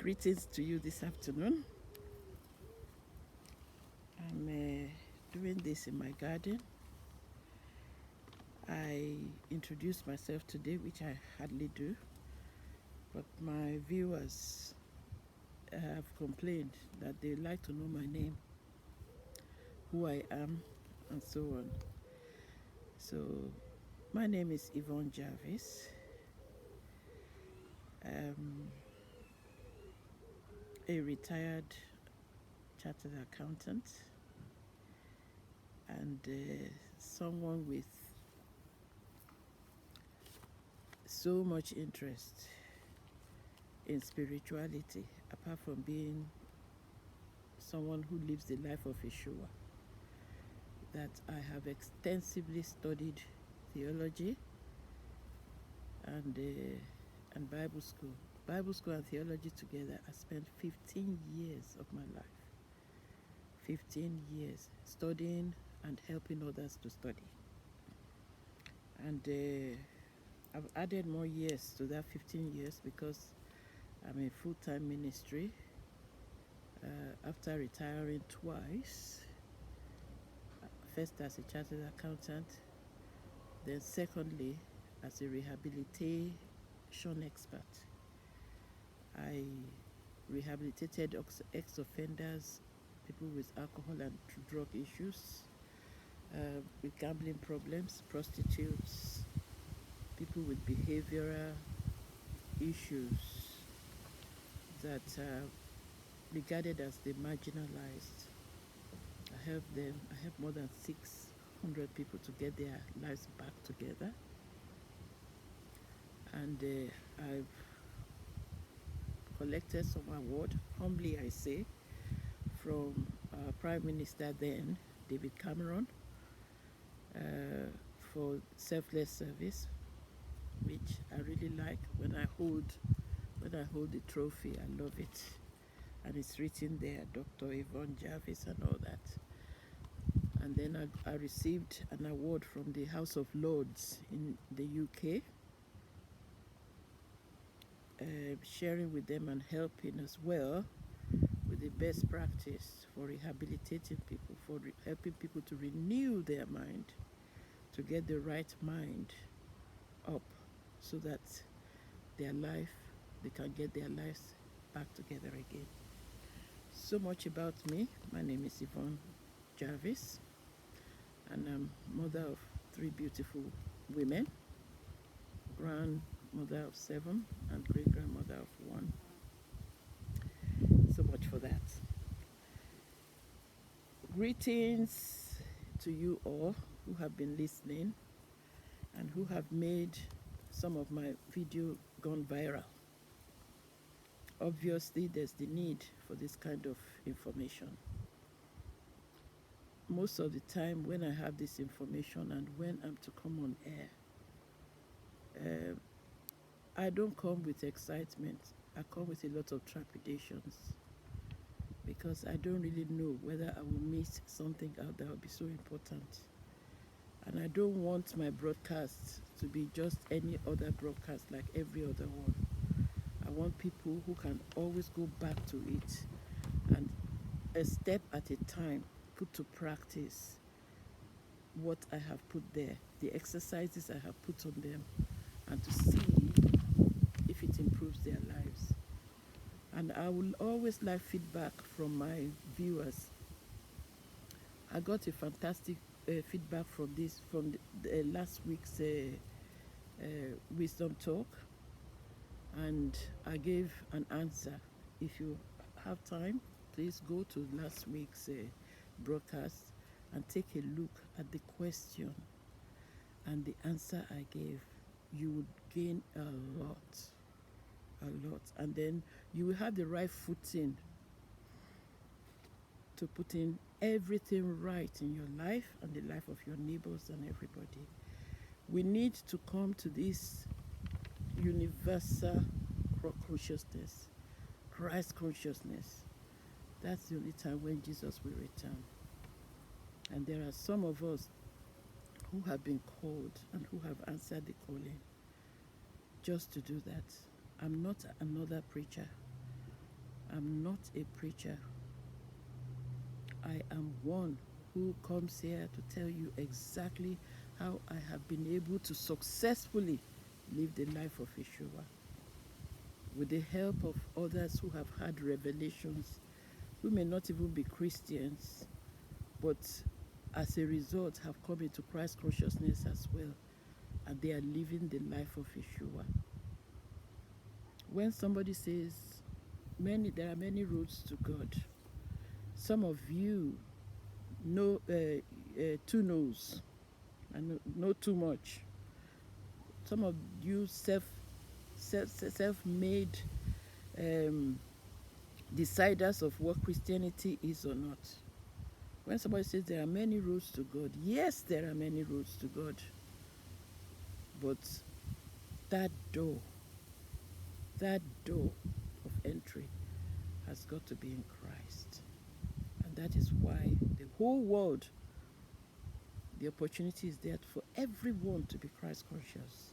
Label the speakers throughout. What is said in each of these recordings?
Speaker 1: Greetings to you this afternoon. I'm doing this in my garden. I introduced myself today, which I hardly do, but my viewers have complained that they like to know my name, who I am, and so on. So, my name is Yvonne Jarvis. A retired chartered accountant and someone with so much interest in spirituality, apart from being someone who lives the life of Yeshua, that I have extensively studied theology and Bible school. Bible school and theology together, I spent 15 years of my life. 15 years studying and helping others to study. And I've added more years to that 15 years because I'm in full-time ministry after retiring twice. First as a chartered accountant, then secondly as a rehabilitation expert. I rehabilitated ex-offenders, people with alcohol and drug issues, with gambling problems, prostitutes, people with behavioral issues that are regarded as the marginalized. I help them. I help more than 600 people to get their lives back together. And I've collected some award, humbly I say, from Prime Minister then, David Cameron, for selfless service, which I really like. When I hold the trophy, I love it. And it's written there, Dr. Yvonne Jarvis and all that. And then I received an award from the House of Lords in the UK, sharing with them and helping as well with the best practice for rehabilitating people, for helping people to renew their mind, to get the right mind up so that they can get their lives back together again. So much about me. My name is Yvonne Jarvis, and I'm mother of 3 beautiful women, grandmother of 7, and great-grandmother of 1. So much for that. Greetings to you all who have been listening and who have made some of my video gone viral. Obviously, there's the need for this kind of information. Most of the time when I have this information and when I'm to come on air, I don't come with excitement. I come with a lot of trepidations because I don't really know whether I will miss something out that will be so important. And I don't want my broadcast to be just any other broadcast like every other one. I want people who can always go back to it and a step at a time put to practice what I have put there, the exercises I have put on them, and to see if it improves their lives. And I will always like feedback from my viewers. I got a fantastic feedback from the last week's wisdom talk, and I gave an answer. If you have time, please go to last week's broadcast and take a look at the question and the answer I gave. You would gain a lot. And then you will have the right footing to put in everything right in your life and the life of your neighbors and everybody. We need to come to this universal consciousness, Christ consciousness. That's the only time when Jesus will return. And there are some of us who have been called and who have answered the calling just to do that. I'm not another preacher. I'm not a preacher. I am one who comes here to tell you exactly how I have been able to successfully live the life of Yeshua with the help of others who have had revelations, who may not even be Christians, but as a result have come into Christ consciousness as well, and they are living the life of Yeshua. When somebody says there are many roads to God, some of you know too knows and know too much. Some of you self-made deciders of what Christianity is or not. When somebody says there are many roads to God, yes, there are many roads to God, but that door of entry has got to be in Christ. And that is why the whole world, the opportunity is there for everyone to be Christ conscious.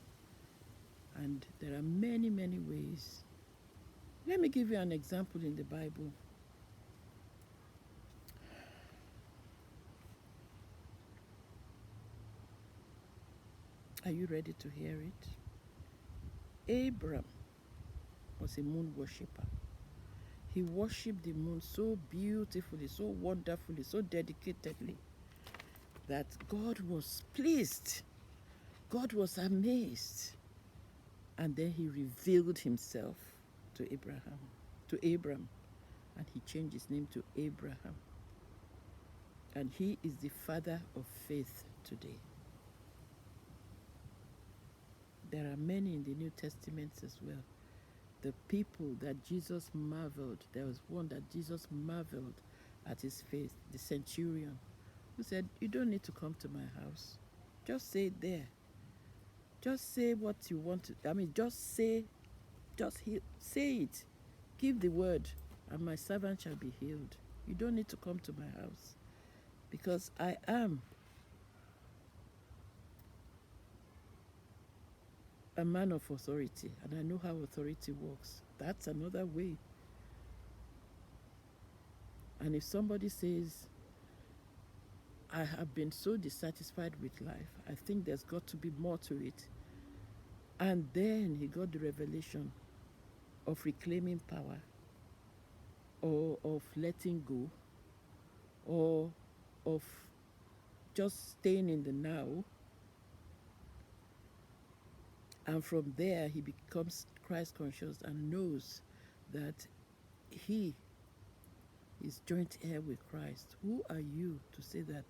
Speaker 1: And there are many, many ways. Let me give you an example in the Bible. Are you ready to hear it? Abram was a moon worshipper. He worshipped the moon so beautifully, so wonderfully, so dedicatedly that God was pleased. God was amazed. And then he revealed himself to Abram, and he changed his name to Abraham. And he is the father of faith today. There are many in the New Testament as well. The people that Jesus marveled, there was one that Jesus marveled at his faith, the centurion, who said, you don't need to come to my house. Just say it there. Just say what you want to, just say it. Give the word, and my servant shall be healed. You don't need to come to my house, because I am a man of authority, and I know how authority works. That's another way. And if somebody says, I have been so dissatisfied with life, I think there's got to be more to it. And then he got the revelation of reclaiming power, or of letting go, or of just staying in the now. And from there, he becomes Christ conscious and knows that he is joint heir with Christ. Who are you to say that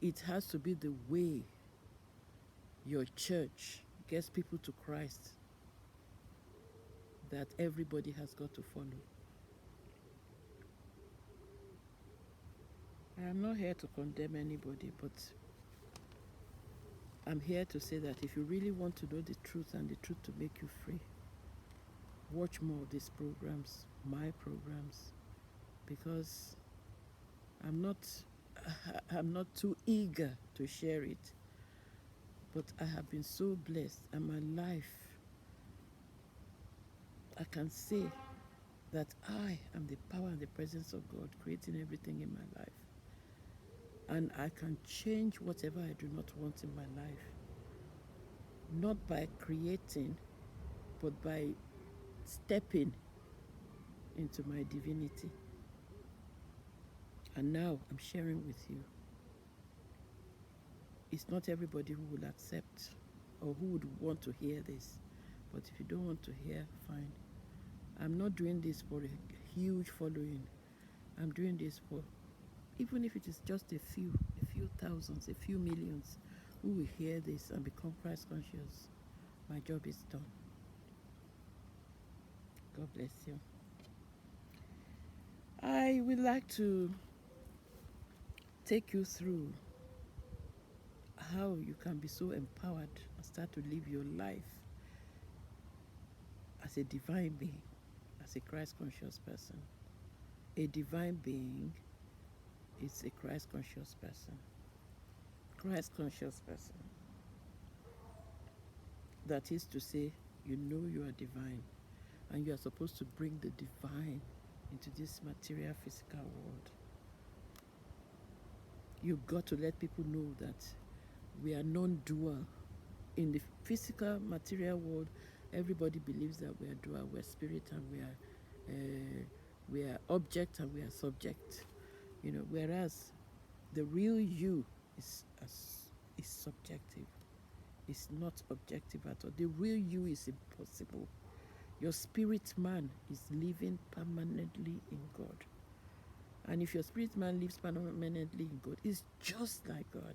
Speaker 1: it has to be the way your church gets people to Christ that everybody has got to follow? I am not here to condemn anybody, but I'm here to say that if you really want to know the truth and the truth to make you free, watch more of these programs, my programs, because I'm not too eager to share it, but I have been so blessed, and my life, I can say that I am the power and the presence of God creating everything in my life. And I can change whatever I do not want in my life, not by creating, but by stepping into my divinity. And now I'm sharing with you. It's not everybody who will accept or who would want to hear this. But if you don't want to hear, fine. I'm not doing this for a huge following. I'm doing this for, even if it is just a few thousands, a few millions who will hear this and become Christ conscious, my job is done. God bless you. I would like to take you through how you can be so empowered and start to live your life as a divine being, as a Christ conscious person. A divine being is a Christ conscious person. Christ conscious person. That is to say, you know you are divine. and you are supposed to bring the divine into this material physical world. You've got to let people know that we are non-dual. In the physical material world, everybody believes that we are dual. We're spirit and we are object and we are subject. Whereas the real you is subjective. It's not objective at all. The real you is impossible. Your spirit man is living permanently in God. And if your spirit man lives permanently in God, it's just like God.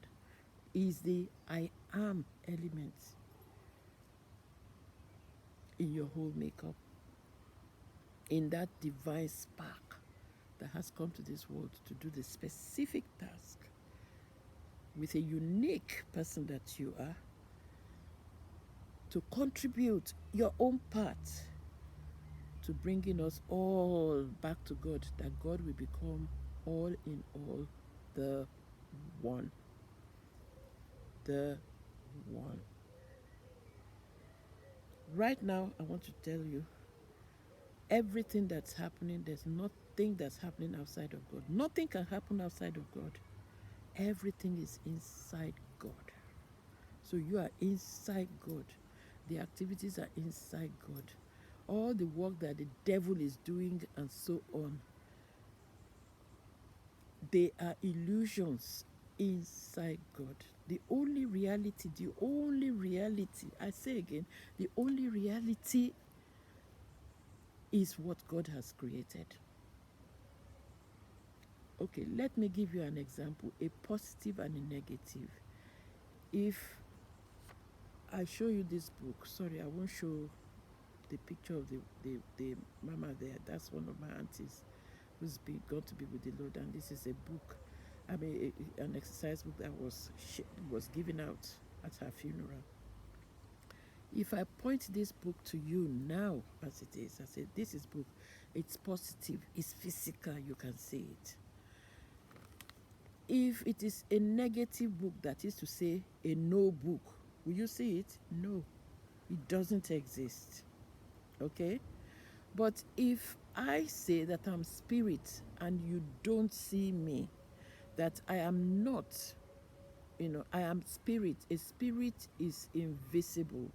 Speaker 1: Is the I am element in your whole makeup, in that divine spark that has come to this world to do the specific task with a unique person that you are, to contribute your own part to bringing us all back to God, that God will become all in all, the one. The one. Right now, I want to tell you, everything that's happening, there's nothing that's happening outside of God. Nothing can happen outside of God. Everything is inside God. So you are inside God. The activities are inside God. All the work that the devil is doing and so on, they are illusions inside God. The only reality, I say again, the only reality is what God has created. Okay, let me give you an example, a positive and a negative. If I show you this book, sorry, I won't show the picture of the mama there. That's one of my aunties who's gone to be with the Lord, and this is a book, an exercise book that was given out at her funeral. If I point this book to you now as it is, I say, this is book, it's positive, it's physical, you can see it. If it is a negative book, that is to say, a no book, will you see it? No, it doesn't exist. Okay? But if I say that I'm spirit and you don't see me, that I am not, I am spirit. A spirit is invisible.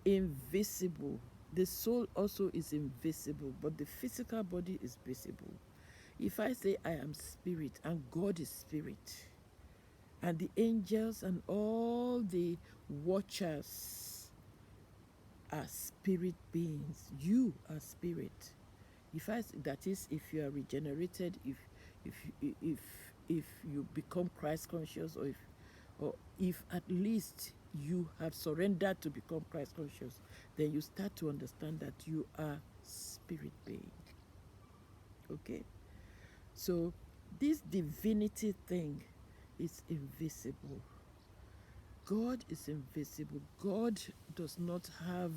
Speaker 1: Invisible. The soul also is invisible, but the physical body is visible. If I say I am spirit and God is spirit, and the angels and all the watchers are spirit beings, you are spirit. That is, if you are regenerated, if you become Christ conscious, or if at least you have surrendered to become Christ conscious, then you start to understand that you are spirit being. Okay? So this divinity thing is invisible. God is invisible. God does not have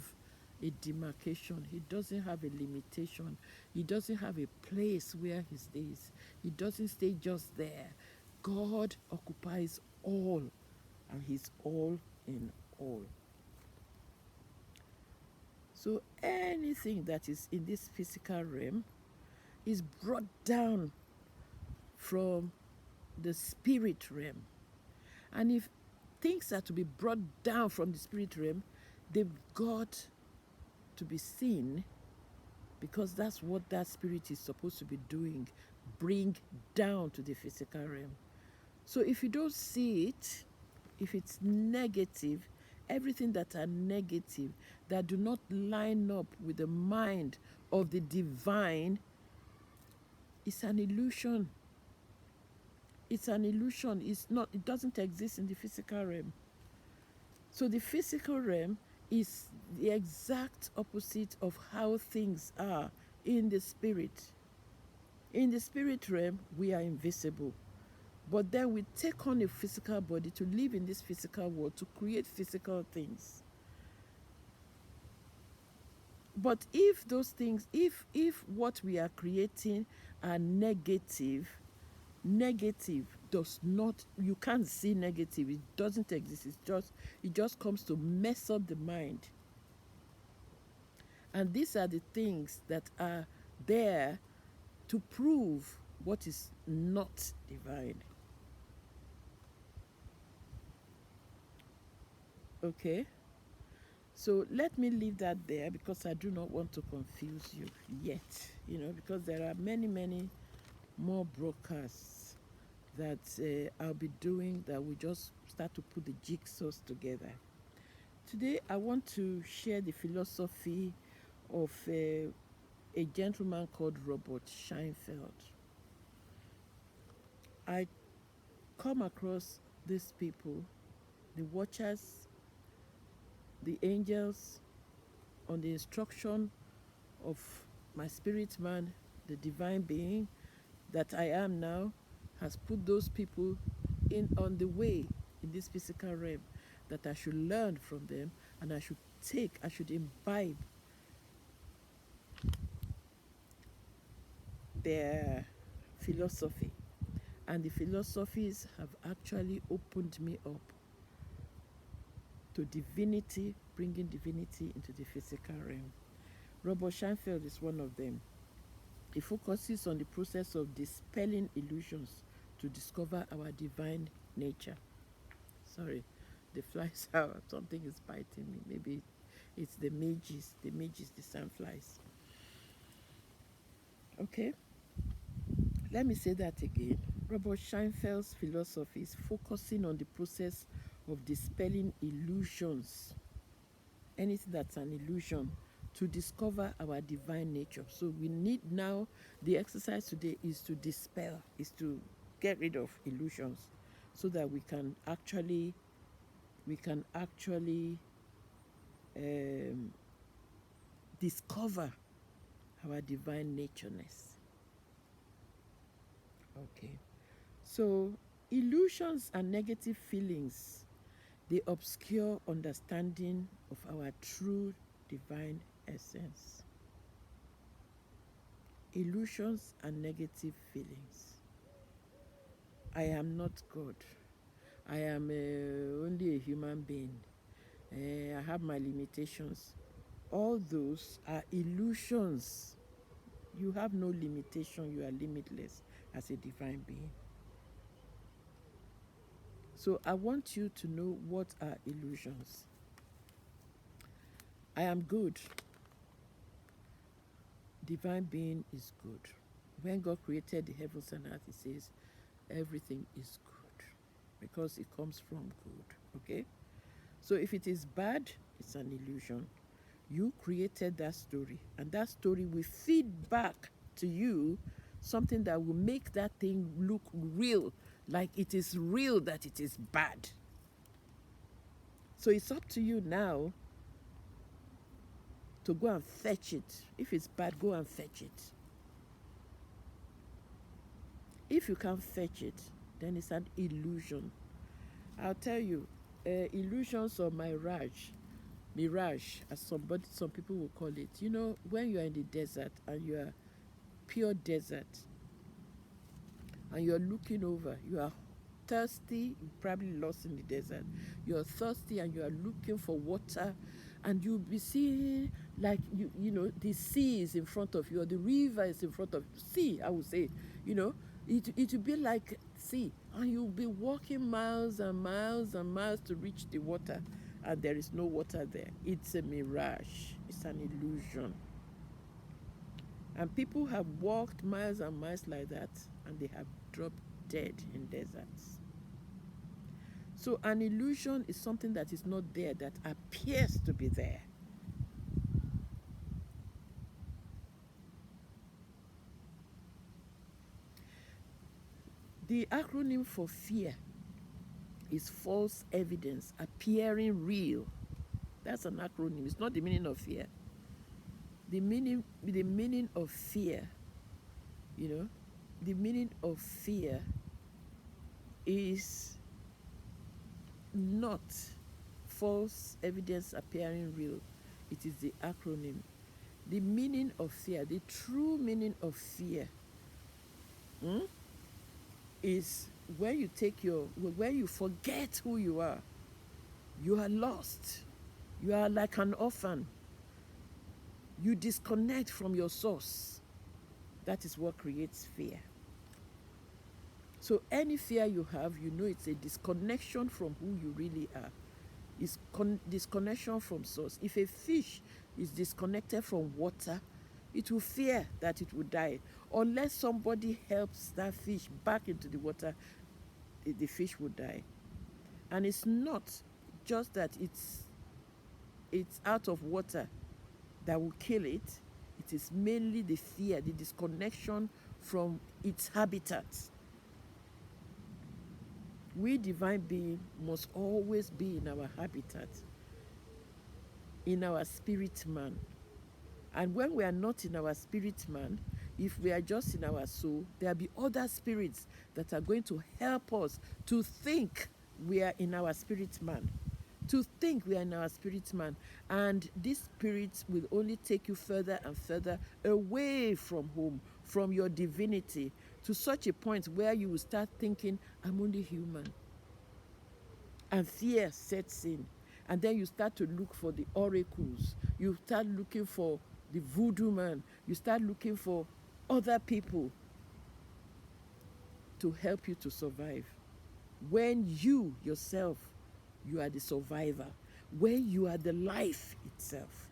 Speaker 1: a demarcation. He doesn't have a limitation. He doesn't have a place where he stays. He doesn't stay just there. God occupies all, and he's all in all. So anything that is in this physical realm is brought down from the spirit realm. And if things are to be brought down from the spirit realm, they've got to be seen, because that's what that spirit is supposed to be doing, bring down to the physical realm. So if you don't see it, if it's negative, everything that are negative, that do not line up with the mind of the divine, is an illusion. It's an illusion. It doesn't exist in the physical realm. So the physical realm is the exact opposite of how things are in the spirit. In the spirit realm, we are invisible. But then we take on a physical body to live in this physical world, to create physical things. But if those things, if what we are creating are negative does not, you can't see negative, it doesn't exist. It just comes to mess up the mind. And these are the things that are there to prove what is not divine. Okay? So let me leave that there because I do not want to confuse you yet, because there are many, many more broadcasts that I'll be doing that we just start to put the jigsaws together. Today, I want to share the philosophy of a gentleman called Robert Scheinfeld. I come across these people, the watchers, the angels, on the instruction of my spirit man, the divine being that I am now, has put those people in on the way in this physical realm that I should learn from them and I should imbibe their philosophy. And the philosophies have actually opened me up to divinity, bringing divinity into the physical realm. Robert Scheinfeld is one of them. He focuses on the process of dispelling illusions to discover our divine nature. Sorry, the flies out. Something is biting me. Maybe it's the midges, the sandflies. Okay, let me say that again. Robert Scheinfeld's philosophy is focusing on the process of dispelling illusions, anything that's an illusion, to discover our divine nature. So we need now, the exercise today is to dispel, is to get rid of illusions so that we can actually um, discover our divine natureness. Okay. So illusions and negative feelings, they obscure understanding of our true divine essence. Illusions and negative feelings. I am not God. I am only a human being. I have my limitations. All those are illusions. You have no limitation. You are limitless as a divine being. So I want you to know what are illusions. I am good. Divine being is good. When God created the heavens and earth, He says everything is good because it comes from good. Okay? So if it is bad, it's an illusion. You created that story, and that story will feed back to you something that will make that thing look real, like it is real that it is bad. So it's up to you now to go and fetch it. If it's bad, go and fetch it. If you can't fetch it, then it's an illusion. I'll tell you, illusions or mirage, as some people will call it. When you are in the desert and you are pure desert, and you are looking over, you are thirsty, you're probably lost in the desert. You're thirsty and you are looking for water, and you'll be seeing like the sea is in front of you, or the river is in front of you. Sea, I would say, it will be like sea, and you'll be walking miles and miles and miles to reach the water, and there is no water there. It's a mirage. It's an illusion. And people have walked miles and miles like that, and they have dropped dead in deserts. So an illusion is something that is not there, that appears to be there. The acronym for fear is false evidence appearing real. That's an acronym. It's not the meaning of fear. The meaning of fear, the meaning of fear is not false evidence appearing real. It is the acronym. The meaning of fear, the true meaning of fear, is when you forget who you are. You are lost. You are like an orphan. You disconnect from your source. That is what creates fear. So any fear you have, you know it's a disconnection from who you really are. It's disconnection from source. If a fish is disconnected from water, it will fear that it will die. Unless somebody helps that fish back into the water, the fish will die. And it's not just that it's out of water that will kill it. It is mainly the fear, the disconnection from its habitat. We divine being must always be in our habitat, in our spirit man. And when we are not in our spirit man, if we are just in our soul, there'll be other spirits that are going to help us to think we are in our spirit man. To think we are in our spirit man. And these spirits will only take you further and further away from home, from your divinity, to such a point where you will start thinking, I'm only human. And fear sets in. And then you start to look for the oracles. You start looking for the voodoo man. You start looking for other people to help you to survive. When you yourself, you are the survivor. When you are the life itself,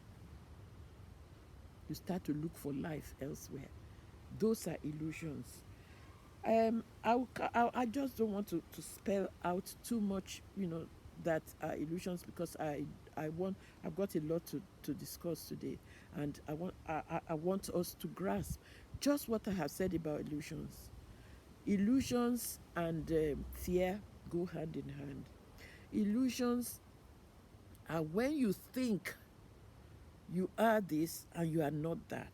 Speaker 1: you start to look for life elsewhere. Those are illusions. I just don't want to spell out too much, that are illusions, because I've got a lot to discuss today, and I want us to grasp just what I have said about illusions. Illusions and fear go hand in hand. Illusions are when you think you are this and you are not that.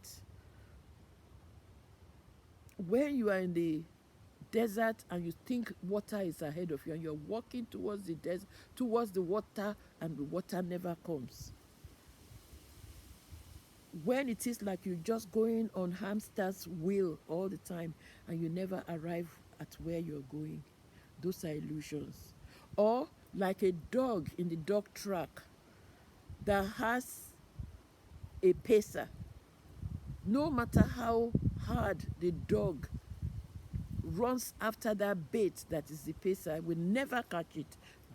Speaker 1: When you are in the desert and you think water is ahead of you and you're walking towards the desert, towards the water, and the water never comes. When it is like you're just going on hamster's wheel all the time and you never arrive at where you're going, those are illusions. Or like a dog in the dog track that has a pacer. No matter how hard the dog runs after that bait that is the pacer, will never catch it.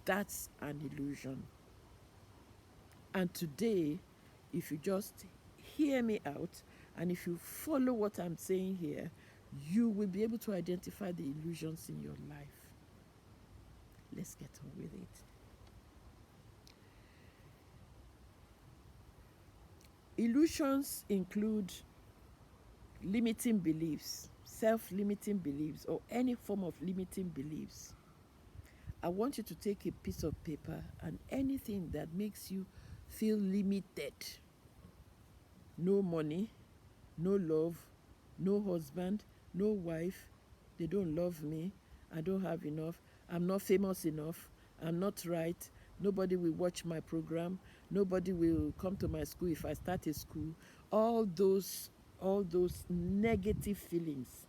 Speaker 1: That's an illusion. And today, if you just hear me out and if you follow what I'm saying here, you will be able to identify the illusions in your life. Let's get on with it. Illusions include limiting beliefs, self-limiting beliefs, or any form of limiting beliefs. I want you to take a piece of paper and anything that makes you feel limited. No money, no love, no husband, no wife, they don't love me, I don't have enough, I'm not famous enough, I'm not right, nobody will watch my program, nobody will come to my school if I start a school. All those negative feelings,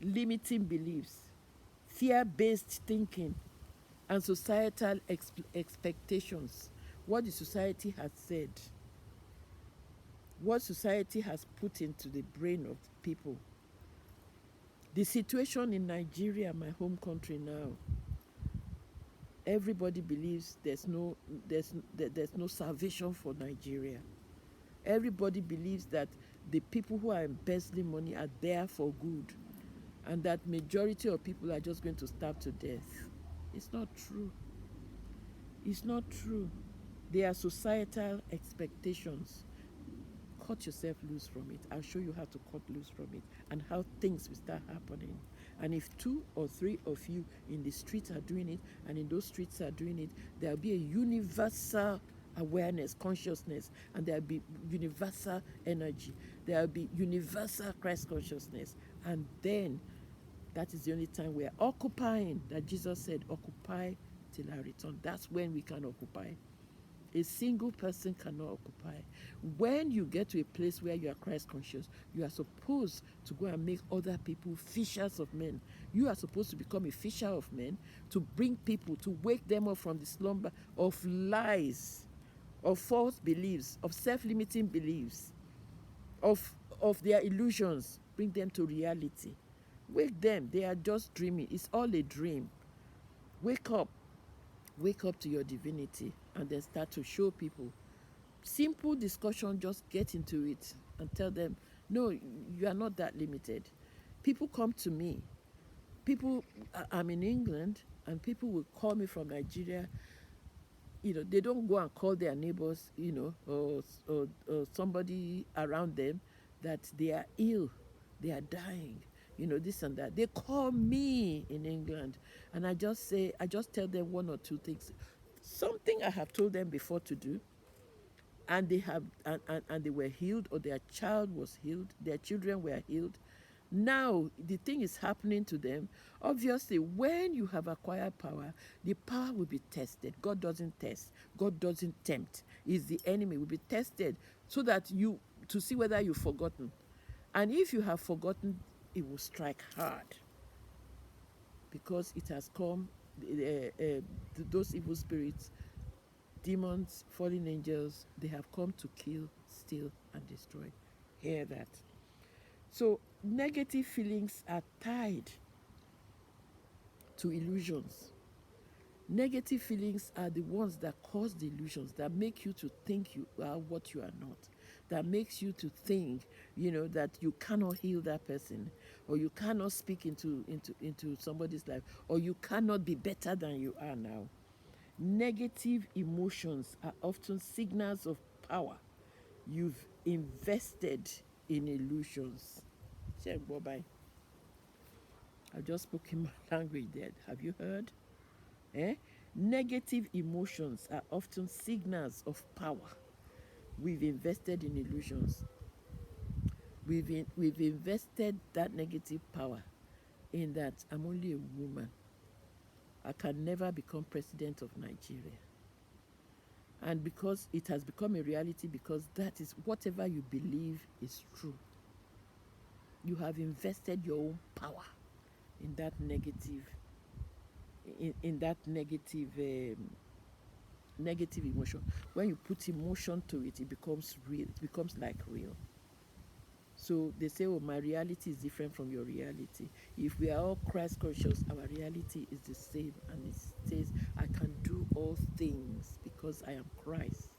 Speaker 1: limiting beliefs, fear-based thinking, and societal expectations. What the society has said, what society has put into the brain of people. The situation in Nigeria, my home country now, everybody believes there's no salvation for Nigeria. Everybody believes that the people who are embezzling money are there for good, and that majority of people are just going to starve to death. It's not true. It's not true. There are societal expectations. Cut yourself loose from it. I'll show you how to cut loose from it and how things will start happening. And if 2 or 3 of you in the streets are doing it, and in those streets are doing it, there'll be a universal awareness, consciousness, and there'll be universal energy. There'll be universal Christ consciousness. And then that is the only time we are occupying, that Jesus said, occupy till I return. That's when we can occupy. A single person cannot occupy. When you get to a place where you are Christ conscious, you are supposed to go and make other people fishers of men. You are supposed to become a fisher of men, to bring people, to wake them up from the slumber of lies, of false beliefs, of self-limiting beliefs, of their illusions. Bring them to reality. Wake them. They are just dreaming. It's all a dream. Wake up. Wake up to your divinity, and then start to show people. Simple discussion, just get into it and tell them, no, you are not that limited. People come to me. People, I'm in England, and people will call me from Nigeria. They don't go and call their neighbors, or somebody around them that they are ill, they are dying, this and that. They call me in England, and I just tell them one or two things, something I have told them before to do, and they have and they were healed, or their child was healed, their children were healed. Now the thing is happening to them. Obviously, when you have acquired power, the power will be tested. God doesn't test, God doesn't tempt. It's the enemy. Will be tested, so that to see whether you've forgotten. And if you have forgotten, it will strike hard, because it has come. Those evil spirits, demons, fallen angels, they have come to kill, steal, and destroy. Hear that. So negative feelings are tied to illusions. Negative feelings are the ones that cause the illusions, that make you to think you are what you are not, that makes you to think, that you cannot heal that person, or you cannot speak into somebody's life, or you cannot be better than you are now. Negative emotions are often signals of power. You've invested in illusions. Check, bye. I've just spoken my language there. Have you heard? Negative emotions are often signals of power. We've invested in illusions. We've invested that negative power in that I'm only a woman. I can never become president of Nigeria. And because it has become a reality, because that is whatever you believe is true. You have invested your own power in that negative, negative emotion. When you put emotion to it, it becomes real. It becomes like real. So they say, oh, my reality is different from your reality. If we are all Christ conscious, our reality is the same. And it says, I can do all things because I am Christ.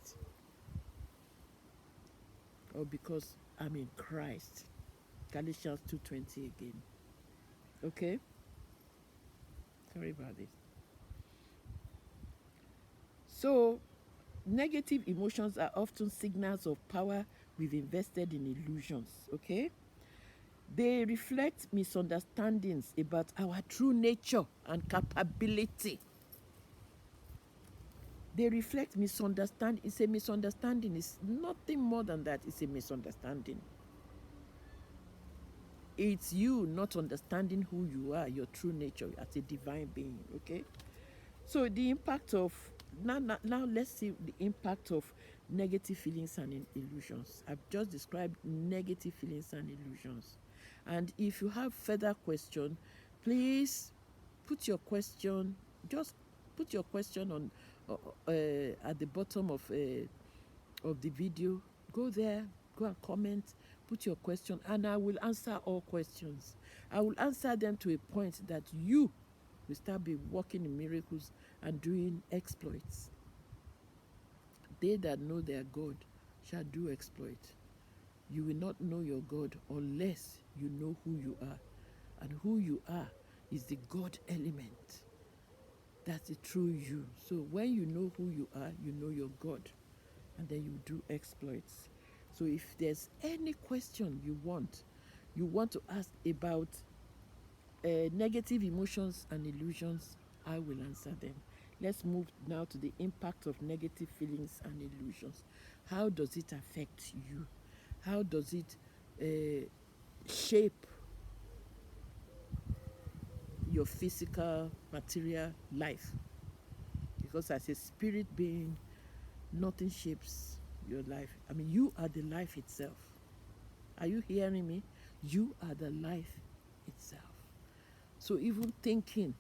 Speaker 1: Or because I'm in Christ. Galatians 2:20 again. Okay? Sorry about this. So, negative emotions are often signals of power. We've invested in illusions. Okay? They reflect misunderstandings about our true nature and capability. They reflect misunderstanding. It's a misunderstanding. It's nothing more than that. It's a misunderstanding. It's you not understanding who you are, your true nature as a divine being. Okay? So the impact of now let's see the impact of negative feelings and illusions. I've just described negative feelings and illusions. And if you have further question, please put your question. Just put your question on at the bottom of the video. Go there, go and comment, put your question, and I will answer all questions. I will answer them to a point that you will start be working in miracles and doing exploits. They that know their God shall do exploit. You will not know your God unless you know who you are. And who you are is the God element. That's the true you. So when you know who you are, you know your God. And then you do exploits. So if there's any question you want to ask about negative emotions and illusions, I will answer them. Let's move now to the impact of negative feelings and illusions. How does it affect you? How does it shape your physical, material life? Because as a spirit being, nothing shapes your life. I mean, you are the life itself. Are you hearing me? You are the life itself. So even thinking,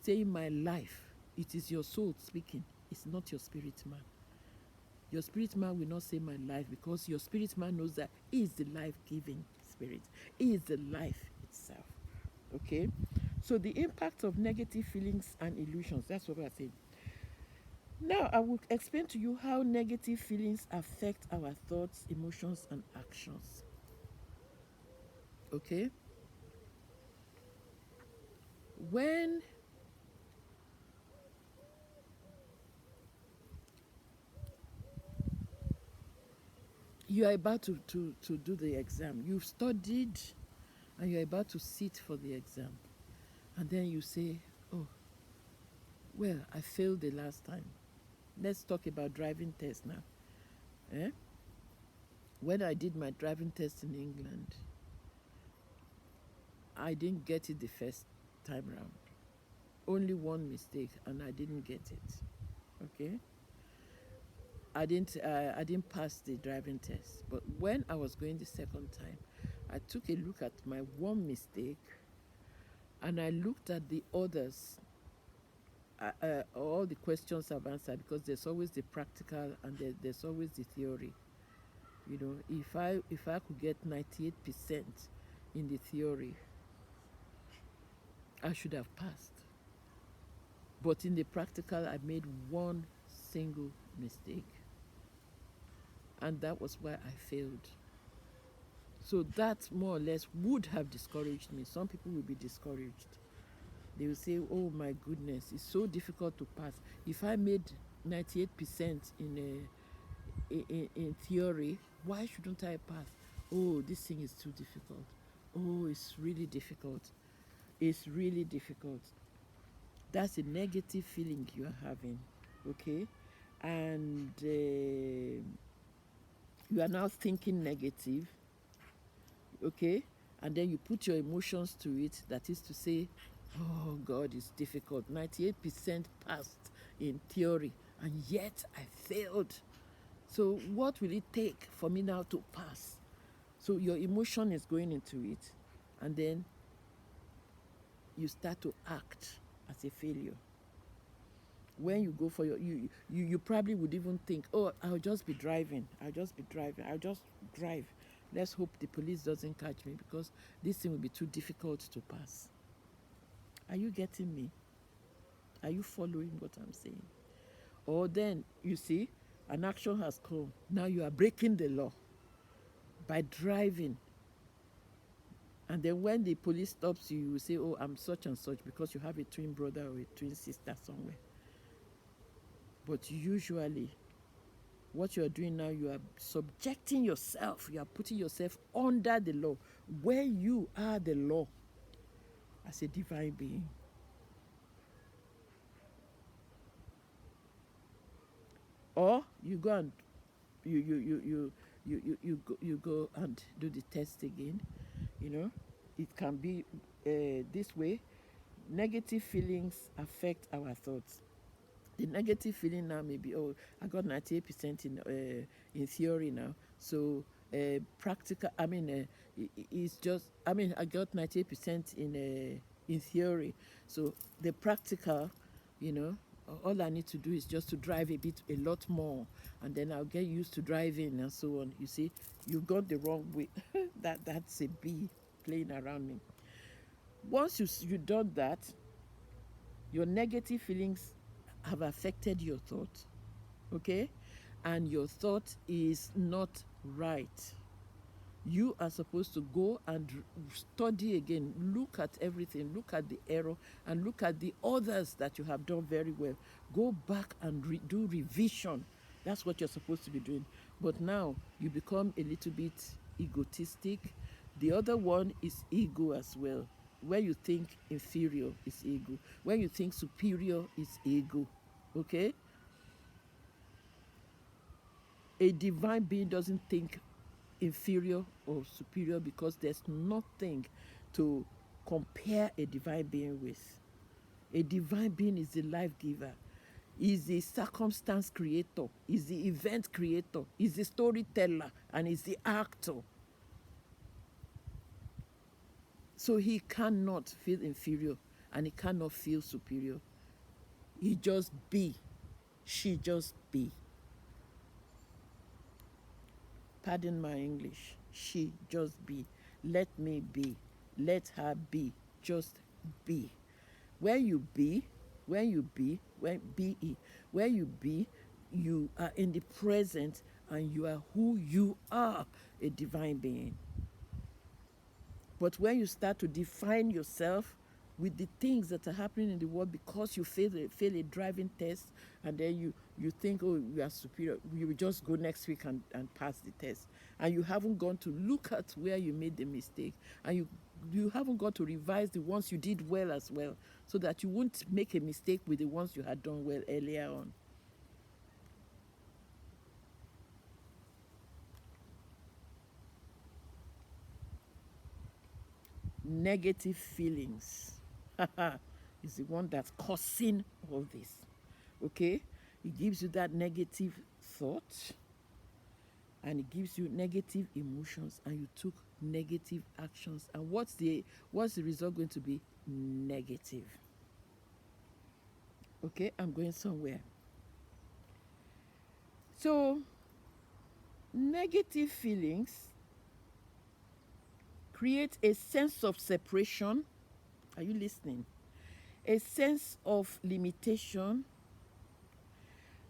Speaker 1: saying my life, it is your soul speaking. It's not your spirit man. Your spirit man will not save my life because your spirit man knows that he is the life-giving spirit. He is the life itself. Okay? So the impact of negative feelings and illusions, that's what we're saying. Now, I will explain to you how negative feelings affect our thoughts, emotions, and actions. Okay? When you are about to do the exam, you've studied and you're about to sit for the exam, and then you say, oh, well, I failed the last time. Let's talk about driving test now. Eh? When I did my driving test in England, I didn't get it the first time round. Only one mistake, and I didn't get it. Okay? I didn't pass the driving test. But when I was going the second time, I took a look at my one mistake and I looked at the others, all the questions I've answered, because there's always the practical and there's always the theory. You know, if I could get 98% in the theory, I should have passed. But in the practical, I made one single mistake, and that was why I failed. So that more or less would have discouraged me. Some people will be discouraged. They will say, oh my goodness, it's so difficult to pass. If I made 98% in theory, why shouldn't I pass? Oh, this thing is too difficult. Oh, it's really difficult. It's really difficult. That's a negative feeling you are having, okay? And you are now thinking negative, okay? And then you put your emotions to it, that is to say, oh God, it's difficult. 98% passed in theory, and yet I failed. So what will it take for me now to pass? So your emotion is going into it, and then you start to act as a failure. When you go for you probably would even think, oh, I'll just be driving, I'll just drive. Let's hope the police doesn't catch me because this thing will be too difficult to pass. Are you getting me? Are you following what I'm saying? Or then you see an action has come, now you are breaking the law by driving, and then when the police stops you, you say, oh, I'm such and such, because you have a twin brother or a twin sister somewhere. But usually what you are doing now, you are subjecting yourself, you are putting yourself under the law, where you are the law as a divine being. Or you go and you go and do the test again. You know, it can be this way. Negative feelings affect our thoughts. The negative feeling now may be, oh, I got 98% in theory now, so practical, I mean, it's just, I mean, I got 98% in theory, so the practical, you know, all I need to do is just to drive a lot more, and then I'll get used to driving and so on. You see, you got the wrong way. That's a bee playing around me. Once you done that, your negative feelings have affected your thought, okay? And your thought is not right. You are supposed to go and study again, look at everything, look at the error, and look at the others that you have done very well. Go back and do revision. That's what you're supposed to be doing. But now you become a little bit egotistic. The other one is ego as well. When you think inferior is ego. When you think superior is ego. Okay? A divine being doesn't think inferior or superior because there's nothing to compare a divine being with. A divine being is the life giver, is the circumstance creator, is the event creator, is the storyteller, and is the actor. So he cannot feel inferior and he cannot feel superior. He just be. She just be. Pardon my English. She, just be. Let me be. Let her be. Just be. When you be, when be, when you be, you are in the present and you are who you are, a divine being. But when you start to define yourself with the things that are happening in the world because you fail a driving test, and then you think, oh, you are superior, you will just go next week and pass the test. And you haven't gone to look at where you made the mistake. And you haven't got to revise the ones you did well as well, so that you won't make a mistake with the ones you had done well earlier on. Negative feelings is the one that's causing all this. Okay? It gives you that negative thought, and it gives you negative emotions, and you took negative actions. And what's the result going to be? Negative. Okay, I'm going somewhere. So, negative feelings create a sense of separation. Are you listening? A sense of limitation,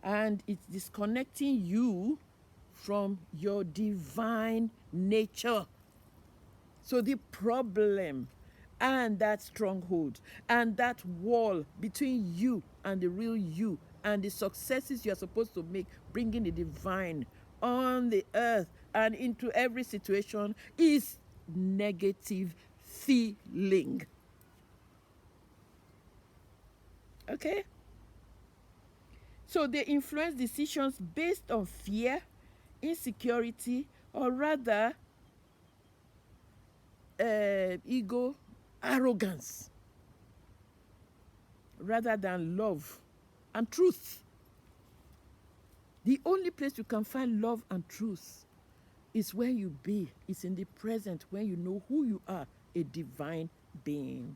Speaker 1: and it's disconnecting you from your divine nature. So the problem and that stronghold and that wall between you and the real you and the successes you're supposed to make, bringing the divine on the earth and into every situation, is negative feeling. Okay? So they influence decisions based on fear, insecurity, or rather ego, arrogance, rather than love and truth. The only place you can find love and truth is where you be. It's in the present, when you know who you are, a divine being.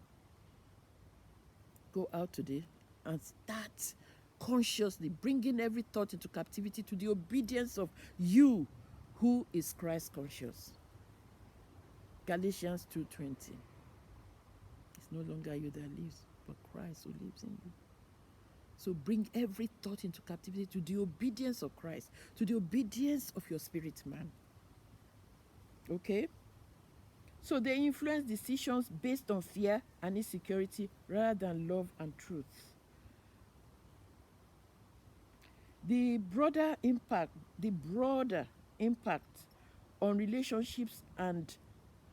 Speaker 1: Go out today and start consciously bringing every thought into captivity to the obedience of you, who is Christ conscious. Galatians 2:20. It's no longer you that lives, but Christ who lives in you. So bring every thought into captivity to the obedience of Christ, to the obedience of your spirit man. Okay? So they influence decisions based on fear and insecurity rather than love and truth. The broader impact on relationships and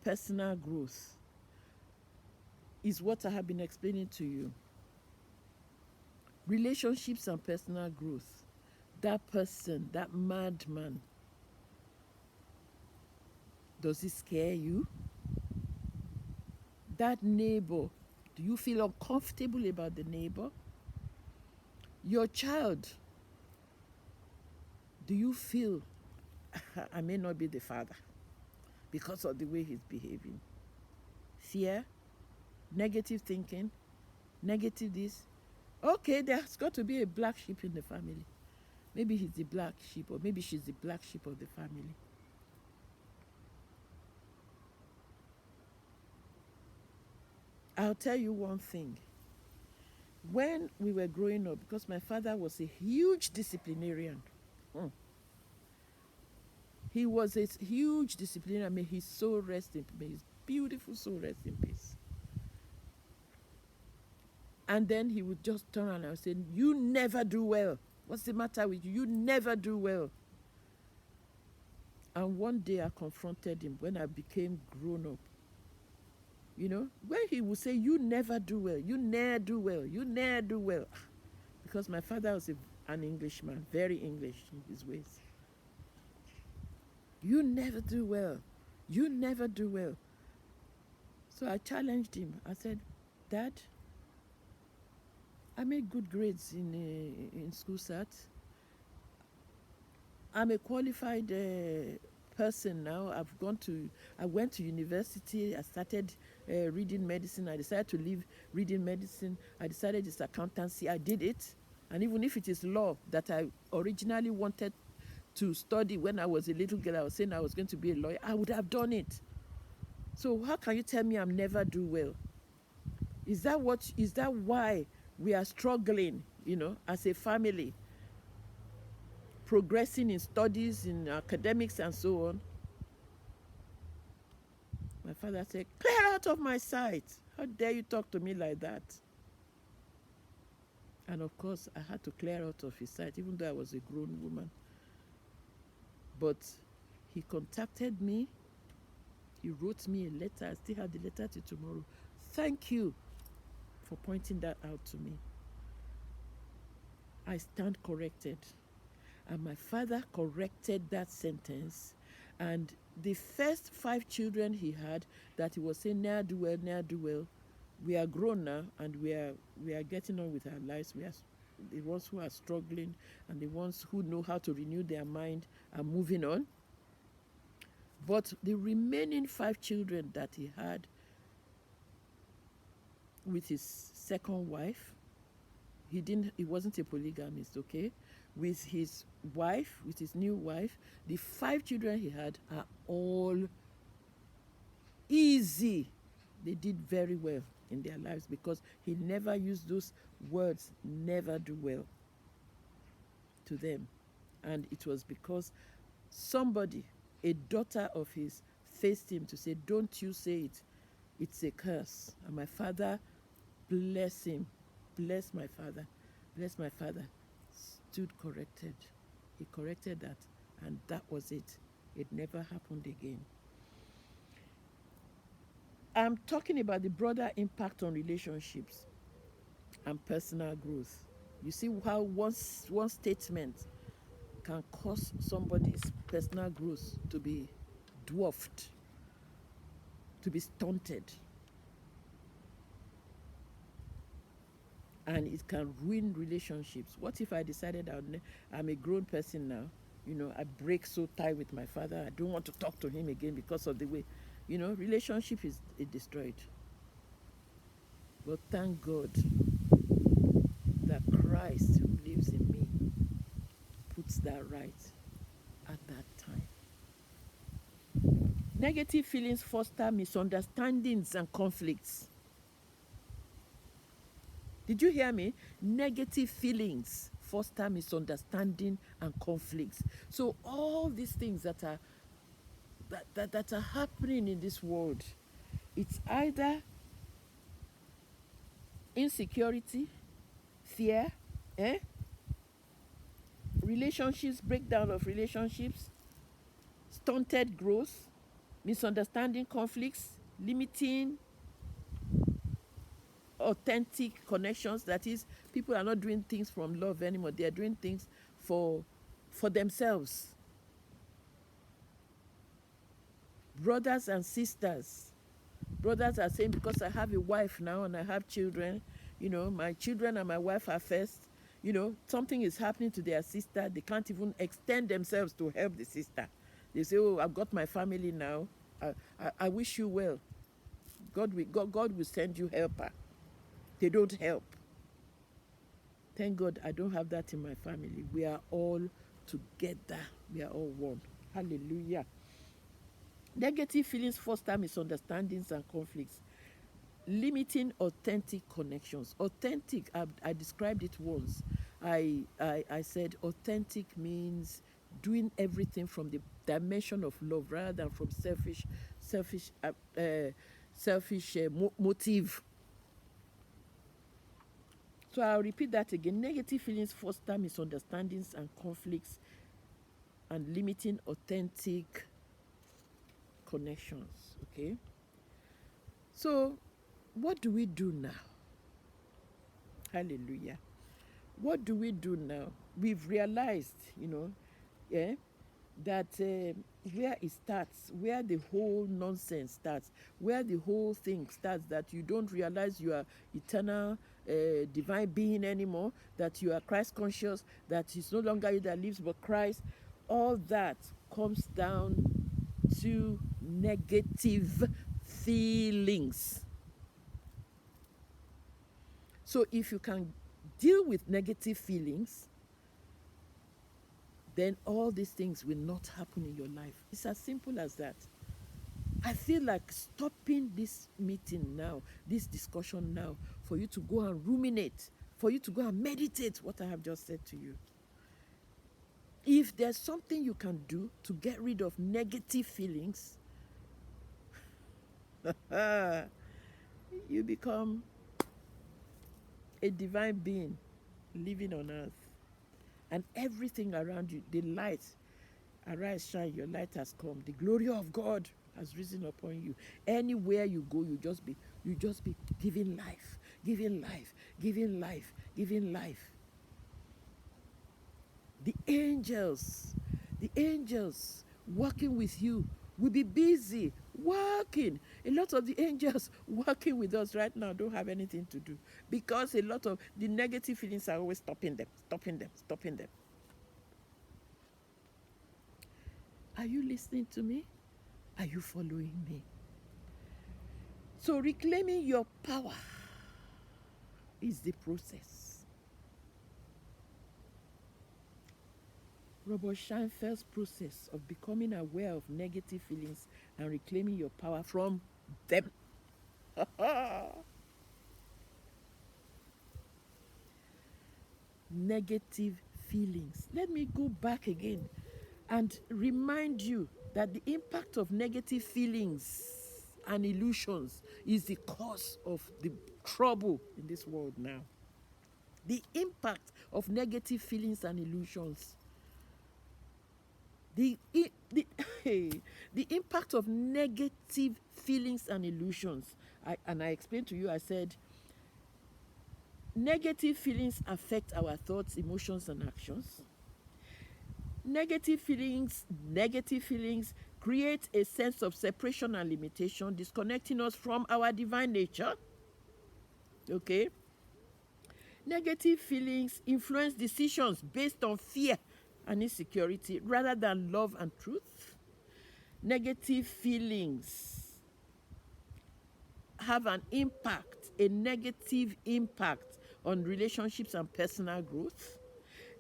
Speaker 1: personal growth is what I have been explaining to you. Relationships and personal growth. That person, that madman, does it scare you? That neighbor, do you feel uncomfortable about the neighbor? Your child, do you feel, I may not be the father because of the way he's behaving? Fear, negative thinking, negative this. Okay, there's got to be a black sheep in the family. Maybe he's the black sheep, or maybe she's the black sheep of the family. I'll tell you one thing. When we were growing up, because my father was a huge disciplinarian. He was a huge disciplinarian. May his soul rest in peace. May his beautiful soul rest in peace. And then he would just turn around and say, you never do well. What's the matter with you? You never do well. And one day I confronted him when I became grown up. You know, when he would say, you never do well, you never do well, you never do well. Because my father was an Englishman, very English in his ways. You never do well. You never do well. So I challenged him. I said, Dad, I made good grades in school SAT. I'm a qualified person now. I went to university. I started reading medicine. I decided to leave reading medicine. I decided it's accountancy. I did it. And even if it is law that I originally wanted to study when I was a little girl. I was saying I was going to be a lawyer. I would have done it. So how can you tell me I'm never do well? Is that why we are struggling, as a family, progressing in studies, in academics and so on? My father said, "Clear out of my sight. How dare you talk to me like that?" And of course, I had to clear out of his sight, even though I was a grown woman. But he contacted me. He wrote me a letter. I still have the letter till tomorrow. Thank you for pointing that out to me. I stand corrected. And my father corrected that sentence. And the first 5 children he had that he was saying, ne'er do well, we are grown now, and we are getting on with our lives. We are the ones who are struggling, and the ones who know how to renew their mind are moving on. But the remaining 5 children that he had with his second wife, he wasn't a polygamist, okay? With his wife, with his new wife, the 5 children he had are all easy. They did very well in their lives because he never used those words, never do well, to them. And it was because somebody, a daughter of his, faced him to say, "Don't you say it. It's a curse." And my father, bless him, bless my father, stood corrected. He corrected that, and that was it. It never happened again. I'm talking about the broader impact on relationships and personal growth. You see how one statement can cause somebody's personal growth to be dwarfed, to be stunted. And it can ruin relationships. What if I decided I'm a grown person now, I break so tight with my father, I don't want to talk to him again because of the way, relationship is destroyed. But thank God that Christ who lives in me puts that right at that time. Negative feelings foster misunderstandings and conflicts. Did you hear me? Negative feelings foster misunderstanding and conflicts. So all these things that are happening in this world, it's either insecurity, fear, relationships, breakdown of relationships, stunted growth, misunderstanding, conflicts, limiting authentic connections. That is, people are not doing things from love anymore. They are doing things for themselves. Brothers and sisters. Brothers are saying, because I have a wife now and I have children, my children and my wife are first. Something is happening to their sister. They can't even extend themselves to help the sister. They say, "Oh, I've got my family now. I wish you well. God will send you helper." They don't help. Thank God I don't have that in my family. We are all together. We are all one. Hallelujah. Negative feelings foster misunderstandings and conflicts. Limiting authentic connections. Authentic, I described it once. I said authentic means doing everything from the dimension of love rather than from selfish motive. So I'll repeat that again. Negative feelings foster misunderstandings and conflicts and limiting authentic connections. Okay? So what do we do now? Hallelujah. What do we do now? We've realized, that where it starts, where the whole nonsense starts, where the whole thing starts, that you don't realize you are eternal, divine being anymore, that you are Christ conscious, that it's no longer you that lives but Christ. All that comes down to negative feelings. So if you can deal with negative feelings, then all these things will not happen in your life. It's as simple as that. I feel like stopping this meeting now, this discussion now, for you to go and ruminate, for you to go and meditate what I have just said to you. If there's something you can do to get rid of negative feelings, you become a divine being living on earth. And everything around you, the light, arise, shine, your light has come. The glory of God has risen upon you. Anywhere you go, you just be giving life, giving life, giving life, giving life. The angels working with you will be busy working. A lot of the angels working with us right now don't have anything to do, because a lot of the negative feelings are always stopping them. Are you listening to me? Are you following me? So reclaiming your power is the process. Robert Scheinfeld's process of becoming aware of negative feelings and reclaiming your power from them. Negative feelings. Let me go back again and remind you that the impact of negative feelings and illusions is the cause of the trouble in this world now. The impact of negative feelings and illusions. The impact of negative feelings and illusions. I explained to you, I said, negative feelings affect our thoughts, emotions, and actions. Negative feelings create a sense of separation and limitation, disconnecting us from our divine nature. Okay? Negative feelings influence decisions based on fear and insecurity rather than love and truth. Negative feelings have a negative impact on relationships and personal growth.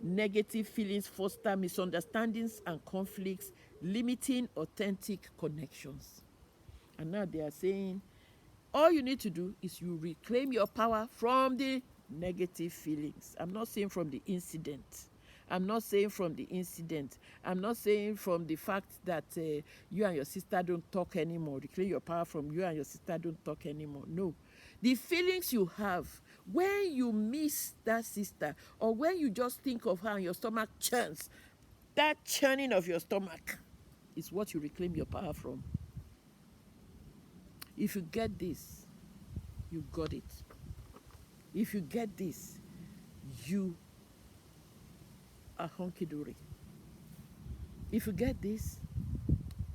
Speaker 1: Negative feelings foster misunderstandings and conflicts, limiting authentic connections. And now they are saying, all you need to do is you reclaim your power from the negative feelings. I'm not saying from the incident. I'm not saying from the fact that you and your sister don't talk anymore. Reclaim your power from you and your sister don't talk anymore. No. The feelings you have when you miss that sister, or when you just think of her and your stomach churns, that churning of your stomach is what you reclaim your power from. If you get this, you got it. If you get this, you are hunky-dory. If you get this,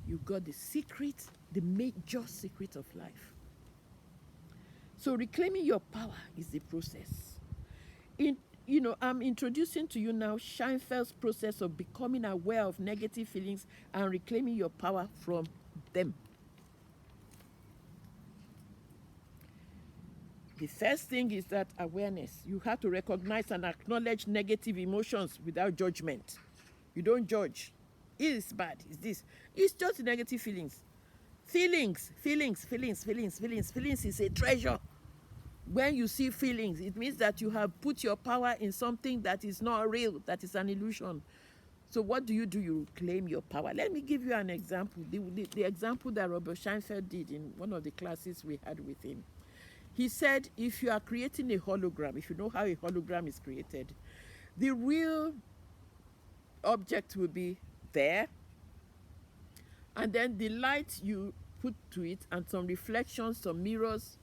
Speaker 1: you got the secret, the major secret of life. So reclaiming your power is the process. I'm introducing to you now Scheinfeld's process of becoming aware of negative feelings and reclaiming your power from them. The first thing is that awareness. You have to recognize and acknowledge negative emotions without judgment. You don't judge. It is bad. It's this. It's just negative feelings. Feelings is a treasure. When you see feelings, it means that you have put your power in something that is not real, that is an illusion. So what do? You reclaim your power. Let me give you an example. The example that Robert Scheinfeld did in one of the classes we had with him. He said, if you are creating a hologram, if you know how a hologram is created, the real object will be there, and then the light you put to it, and some reflections, some mirrors,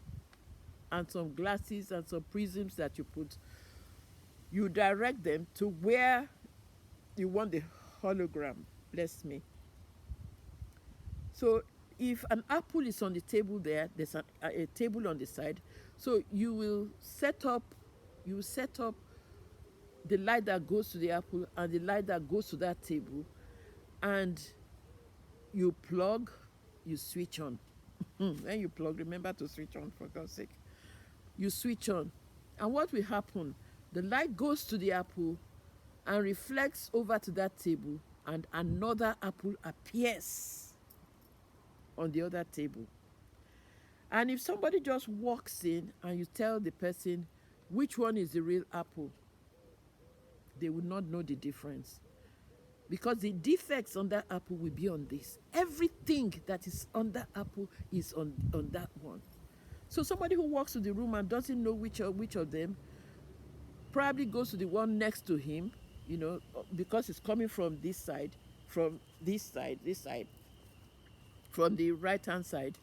Speaker 1: and some glasses, and some prisms that you put, you direct them to where you want the hologram. Bless me. So if an apple is on the table there, there's a table on the side. So you will set up the light that goes to the apple and the light that goes to that table, and you plug, you switch on. When you plug, remember to switch on, for God's sake. You switch on. And what will happen? The light goes to the apple and reflects over to that table, and another apple appears on the other table. And if somebody just walks in and you tell the person which one is the real apple, they will not know the difference, because the defects on that apple will be on this. Everything that is on that apple is on that one. So somebody who walks to the room and doesn't know which of them probably goes to the one next to him, because it's coming from this side, from this side, from the right-hand side,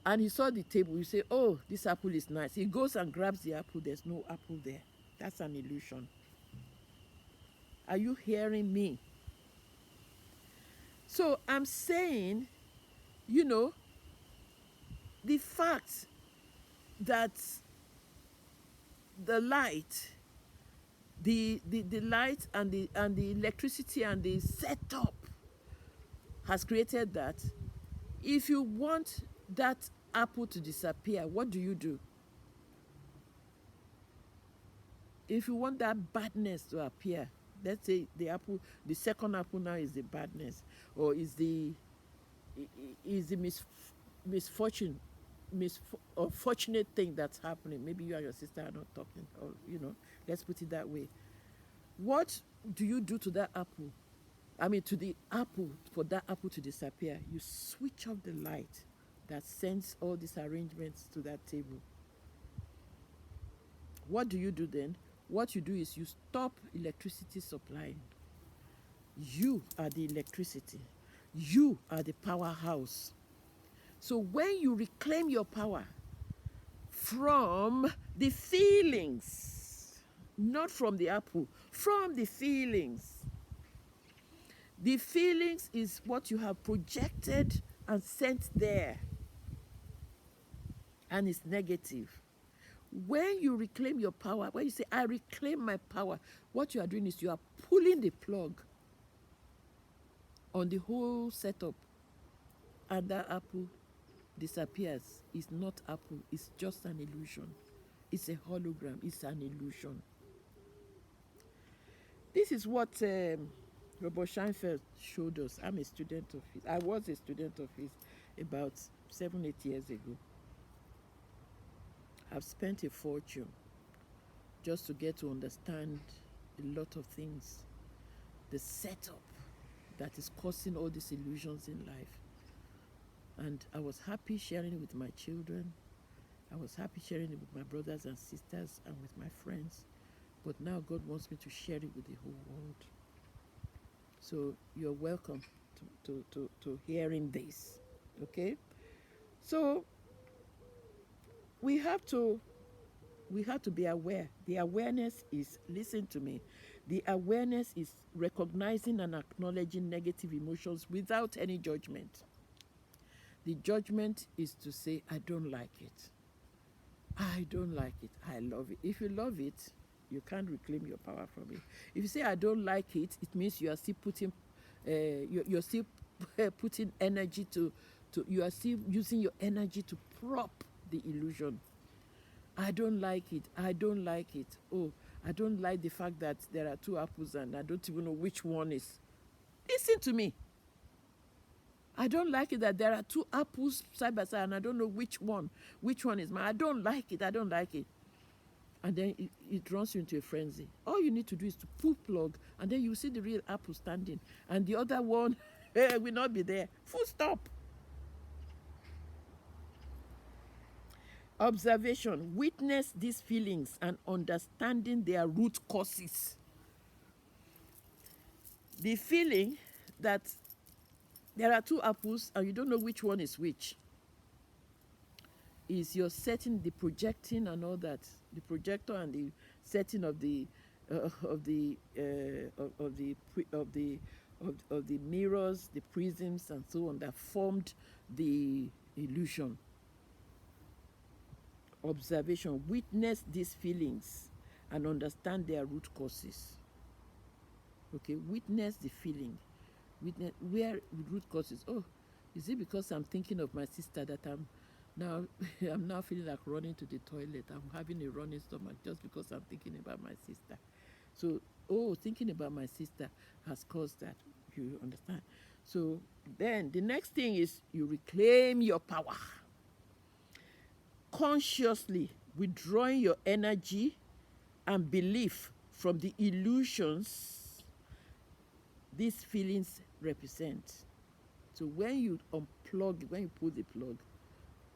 Speaker 1: and he saw the table. You say, oh, this apple is nice. He goes and grabs the apple. There's no apple there. That's an illusion. Are you hearing me? So I'm saying, the fact that the light, the light and the electricity and the setup has created that. If you want that apple to disappear, what do? If you want that badness to appear, let's say the second apple now is the badness, or is the misfortune, unfortunate thing that's happening. Maybe you and your sister are not talking, or let's put it that way. What do you do to that apple? To the apple, for that apple to disappear? You switch off the light that sends all these arrangements to that table. What do you do then? What you do is you stop electricity supplying. You are the electricity. You are the powerhouse. So when you reclaim your power from the feelings, not from the apple, from the feelings. The feelings is what you have projected and sent there, and it's negative. When you reclaim your power, when you say, I reclaim my power, what you are doing is you are pulling the plug on the whole setup, and that apple disappears. It's not apple, it's just an illusion. It's a hologram, it's an illusion. This is what Robert Scheinfeld showed us. I'm a student of his. I was a student of his about 7-8 years ago. I've spent a fortune just to get to understand a lot of things. The setup that is causing all these illusions in life. And I was happy sharing it with my children. I was happy sharing it with my brothers and sisters and with my friends. But now God wants me to share it with the whole world. So you're welcome to hearing this. Okay? So we have to be aware. The awareness is, listen to me, the awareness is recognizing and acknowledging negative emotions without any judgment. The judgment is to say, I don't like it. I don't like it. I love it. If you love it, you can't reclaim your power from it. If you say, I don't like it, it means you are still putting, you're still putting energy you are still using your energy to prop the illusion. I don't like it. I don't like it. Oh, I don't like the fact that there are two apples and I don't even know which one is. Listen to me. I don't like it that there are two apples side by side and I don't know which one is mine. I don't like it. I don't like it. And then it runs you into a frenzy. All you need to do is to pull plug, and then you see the real apple standing, and the other one will not be there. Full stop. Observation. Witness these feelings and understanding their root causes. The feeling that there are two apples and you don't know which one is which is your setting, the projecting and all that, the projector and the setting of the mirrors, the prisms and so on that formed the illusion. Observation. Witness these feelings and understand their root causes. Okay, witness the feeling. Witness where root causes. Oh, is it because I'm thinking of my sister that I'm now feeling like running to the toilet? I'm having a running stomach just because I'm thinking about my sister. So, oh, thinking about my sister has caused that. You understand? So then the next thing is you reclaim your power. Consciously withdrawing your energy and belief from the illusions these feelings represent. So when you unplug, when you pull the plug,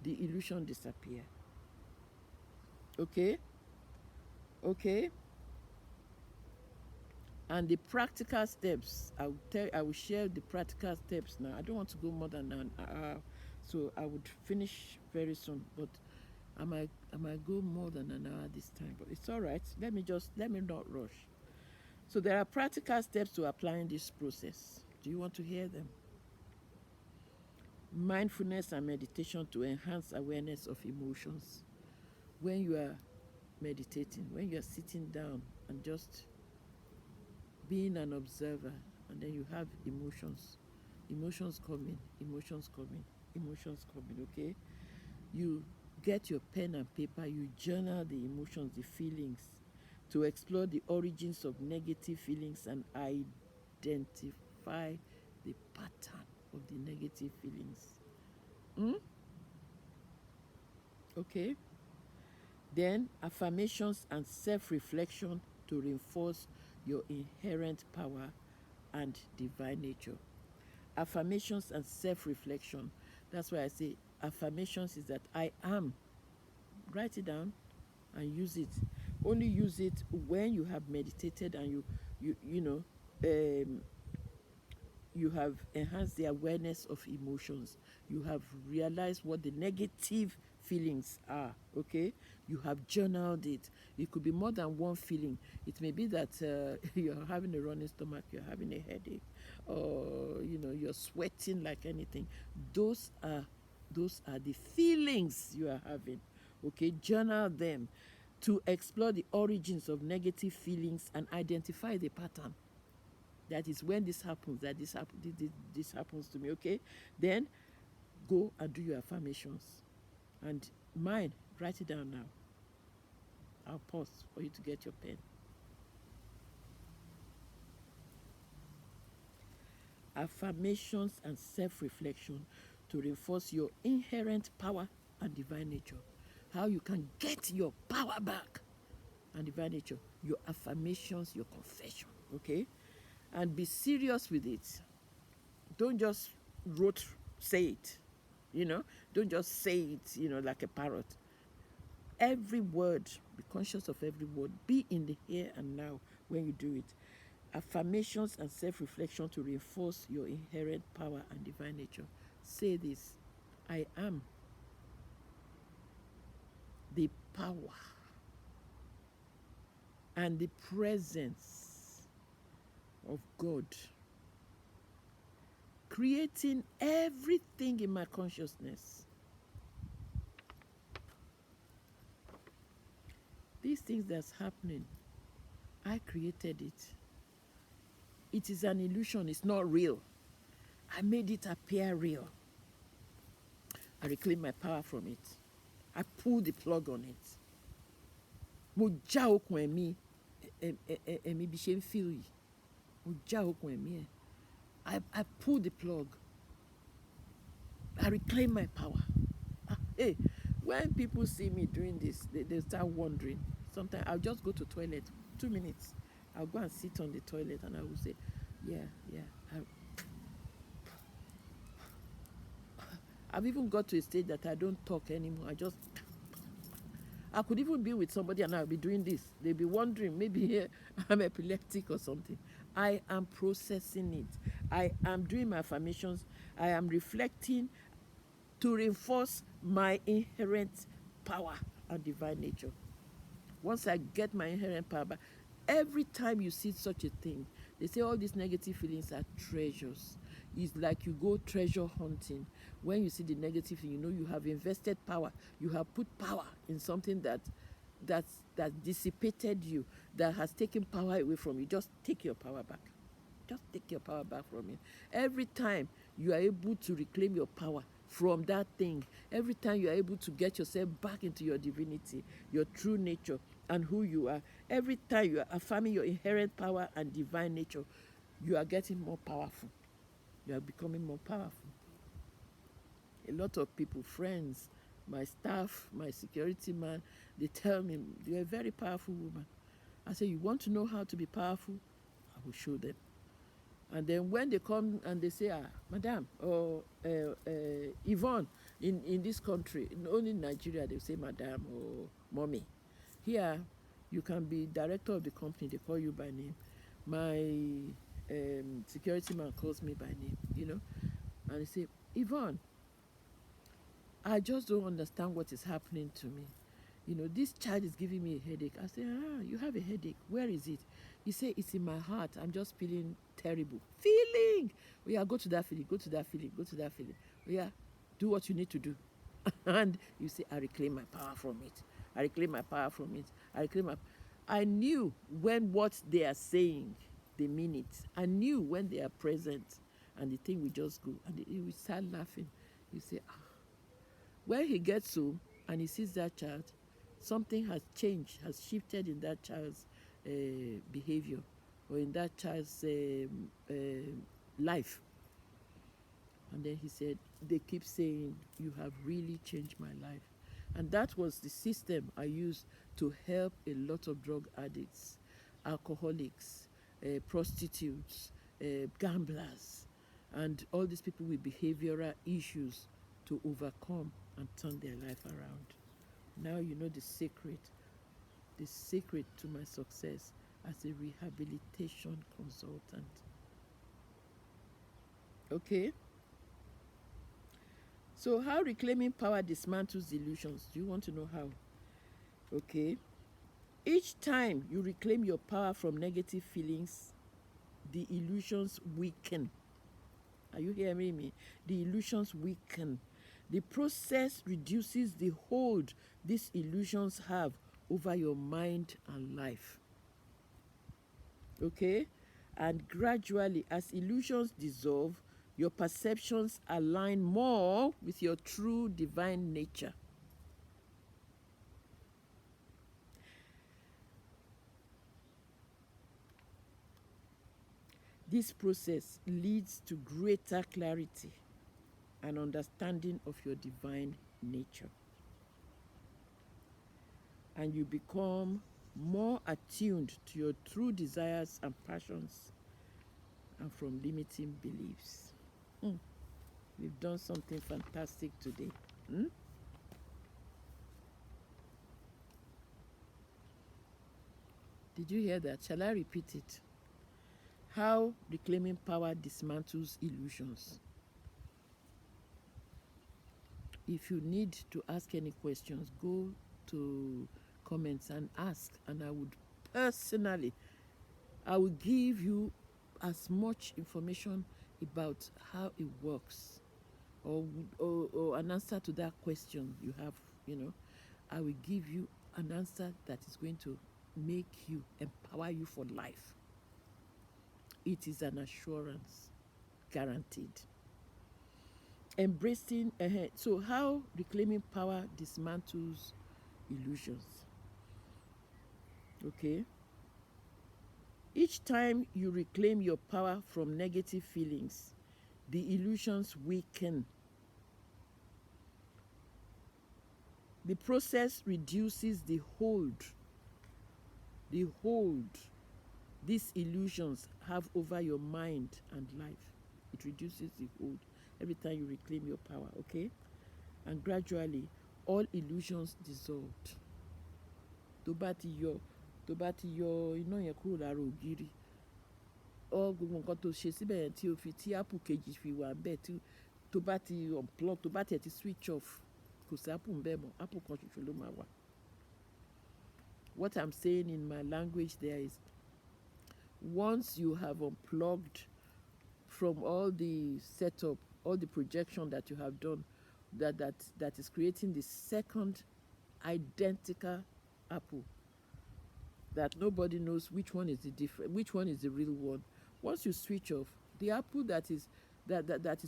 Speaker 1: the illusion disappear. Okay? Okay? And the practical steps, I will share the practical steps now. I don't want to go more than an hour, so I would finish very soon. But I might go more than an hour this time. But it's all right. Let me not rush. So there are practical steps to applying this process. Do you want to hear them? Mindfulness and meditation to enhance awareness of emotions. When you are meditating, when you are sitting down and just being an observer, and then you have emotions coming, emotions coming, okay? You get your pen and paper, you journal the emotions, the feelings, to explore the origins of negative feelings and identify the pattern of the negative feelings. Okay? Then affirmations and self-reflection to reinforce your inherent power and divine nature. Affirmations and self-reflection. That's why I say affirmations is that I am. Write it down and use it. Only use it when you have meditated and um, you have enhanced the awareness of emotions. You have realized what the negative feelings are, okay? You have journaled it. It could be more than one feeling. It may be that you're having a running stomach, you're having a headache, or you're sweating like anything. Those are the feelings you are having, okay? Journal them to explore the origins of negative feelings and identify the pattern. That is when this happens, this happens to me, okay? Then go and do your affirmations. And mine, write it down now. I'll pause for you to get your pen. Affirmations and self-reflection to reinforce your inherent power and divine nature. How you can get your power back and divine nature. Your affirmations, your confession, okay? And be serious with it. Don't just say it, don't just say it, like a parrot. Every word, be conscious of every word. Be in the here and now when you do it. Affirmations and self-reflection to reinforce your inherent power and divine nature. Say this: I am the power and the presence of God, creating everything in my consciousness. These things that's happening, I created it. It is an illusion, it's not real. I made it appear real. I reclaim my power from it. I pull the plug on it. Mo já okùn ẹ̀mí bí ṣe ń feel yìí. Mo já okùn ẹ̀mí ẹ̀. I pull the plug. I reclaim my power. Hey, when people see me doing this, they start wondering. Sometimes I'll just go to toilet, 2 minutes. I'll go and sit on the toilet and I will say, yeah. I've even got to a stage that I don't talk anymore. I could even be with somebody and I'll be doing this. They'll be wondering, maybe I'm epileptic or something. I am processing it. I am doing my affirmations. I am reflecting to reinforce my inherent power and divine nature. Once I get my inherent power back, every time you see such a thing, they say all these negative feelings are treasures. It's like you go treasure hunting. When you see the negative thing, you have invested power. You have put power in something that dissipated you, that has taken power away from you. Just take your power back. Just take your power back from it. Every time you are able to reclaim your power from that thing, every time you are able to get yourself back into your divinity, your true nature, and who you are. Every time you are affirming your inherent power and divine nature, you are getting more powerful. You are becoming more powerful. A lot of people, friends, my staff, my security man, they tell me, you're a very powerful woman. I say, you want to know how to be powerful? I will show them. And then when they come and they say, madam, or Yvonne, in this country, only in Nigeria, they say madam or mommy. Here, you can be director of the company, they call you by name. My security man calls me by name, and they say, Yvonne, I just don't understand what is happening to me. This child is giving me a headache. I say, you have a headache. Where is it? He say, it's in my heart. I'm just feeling terrible. Feeling! Oh yeah, go to that feeling, go to that feeling, go to that feeling. Oh yeah, do what you need to do. And you say, I reclaim my power from it. I reclaim my power from it. I knew when what they are saying, they mean it. I knew when they are present and the thing will just go. And he will start laughing. You say, when he gets home and he sees that child, something has changed, has shifted in that child's behavior or in that child's life. And then he said, they keep saying, you have really changed my life. And that was the system I used to help a lot of drug addicts, alcoholics, prostitutes, gamblers, and all these people with behavioral issues to overcome and turn their life around. Now you know the secret to my success as a rehabilitation consultant. Okay? So how reclaiming power dismantles illusions? Do you want to know how? Okay. Each time you reclaim your power from negative feelings, the illusions weaken. Are you hearing me? The illusions weaken. The process reduces the hold these illusions have over your mind and life. Okay? And gradually, as illusions dissolve, your perceptions align more with your true divine nature. This process leads to greater clarity and understanding of your divine nature. And you become more attuned to your true desires and passions and from limiting beliefs. We've done something fantastic today. Did you hear that? Shall I repeat it? How reclaiming power dismantles illusions. If you need to ask any questions, go to comments and ask, and I would personally, I will give you as much information about how it works, or an answer to that question you have. I will give you an answer that is going to make you, empower you for life. It is an assurance, guaranteed. Embracing ahead. So how reclaiming power dismantles illusions. Okay. Each time you reclaim your power from negative feelings, the illusions weaken. The process reduces the hold these illusions have over your mind and life. It reduces the hold every time you reclaim your power, okay? And gradually, all illusions dissolved. Tó bá ti yọ iná yẹn kúrò lára ògiri, gbogbo nǹkan tó ṣe síbẹ̀ yẹn tí o fi tí apple kejì fi wà ń bẹ̀ tí tó bá ti unplug, tó bá tiẹ̀ ti switch off, kò sí apple ń bẹ̀ mọ́, apple kan ṣoṣo ló máa wà. What I'm saying in my language there is, once you have unplugged from all the setup, all the projection that you have done, that is creating the second identical apple, that nobody knows which one is which one is the real one. Once you switch off, the apple that is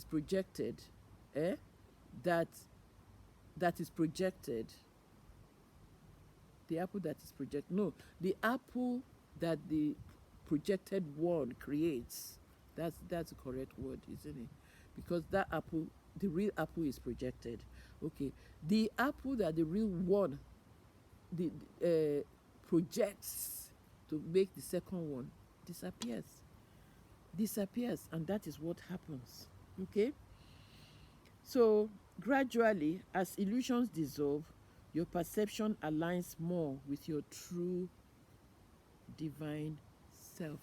Speaker 1: projected, that is projected, The apple that is projected. No, the apple that the projected one creates. That's the correct word, isn't it? Because that apple, the real apple is projected. Okay. The apple that the real one the projects to make the second one disappears, and that is what happens. Okay. So gradually, as illusions dissolve, your perception aligns more with your true divine self.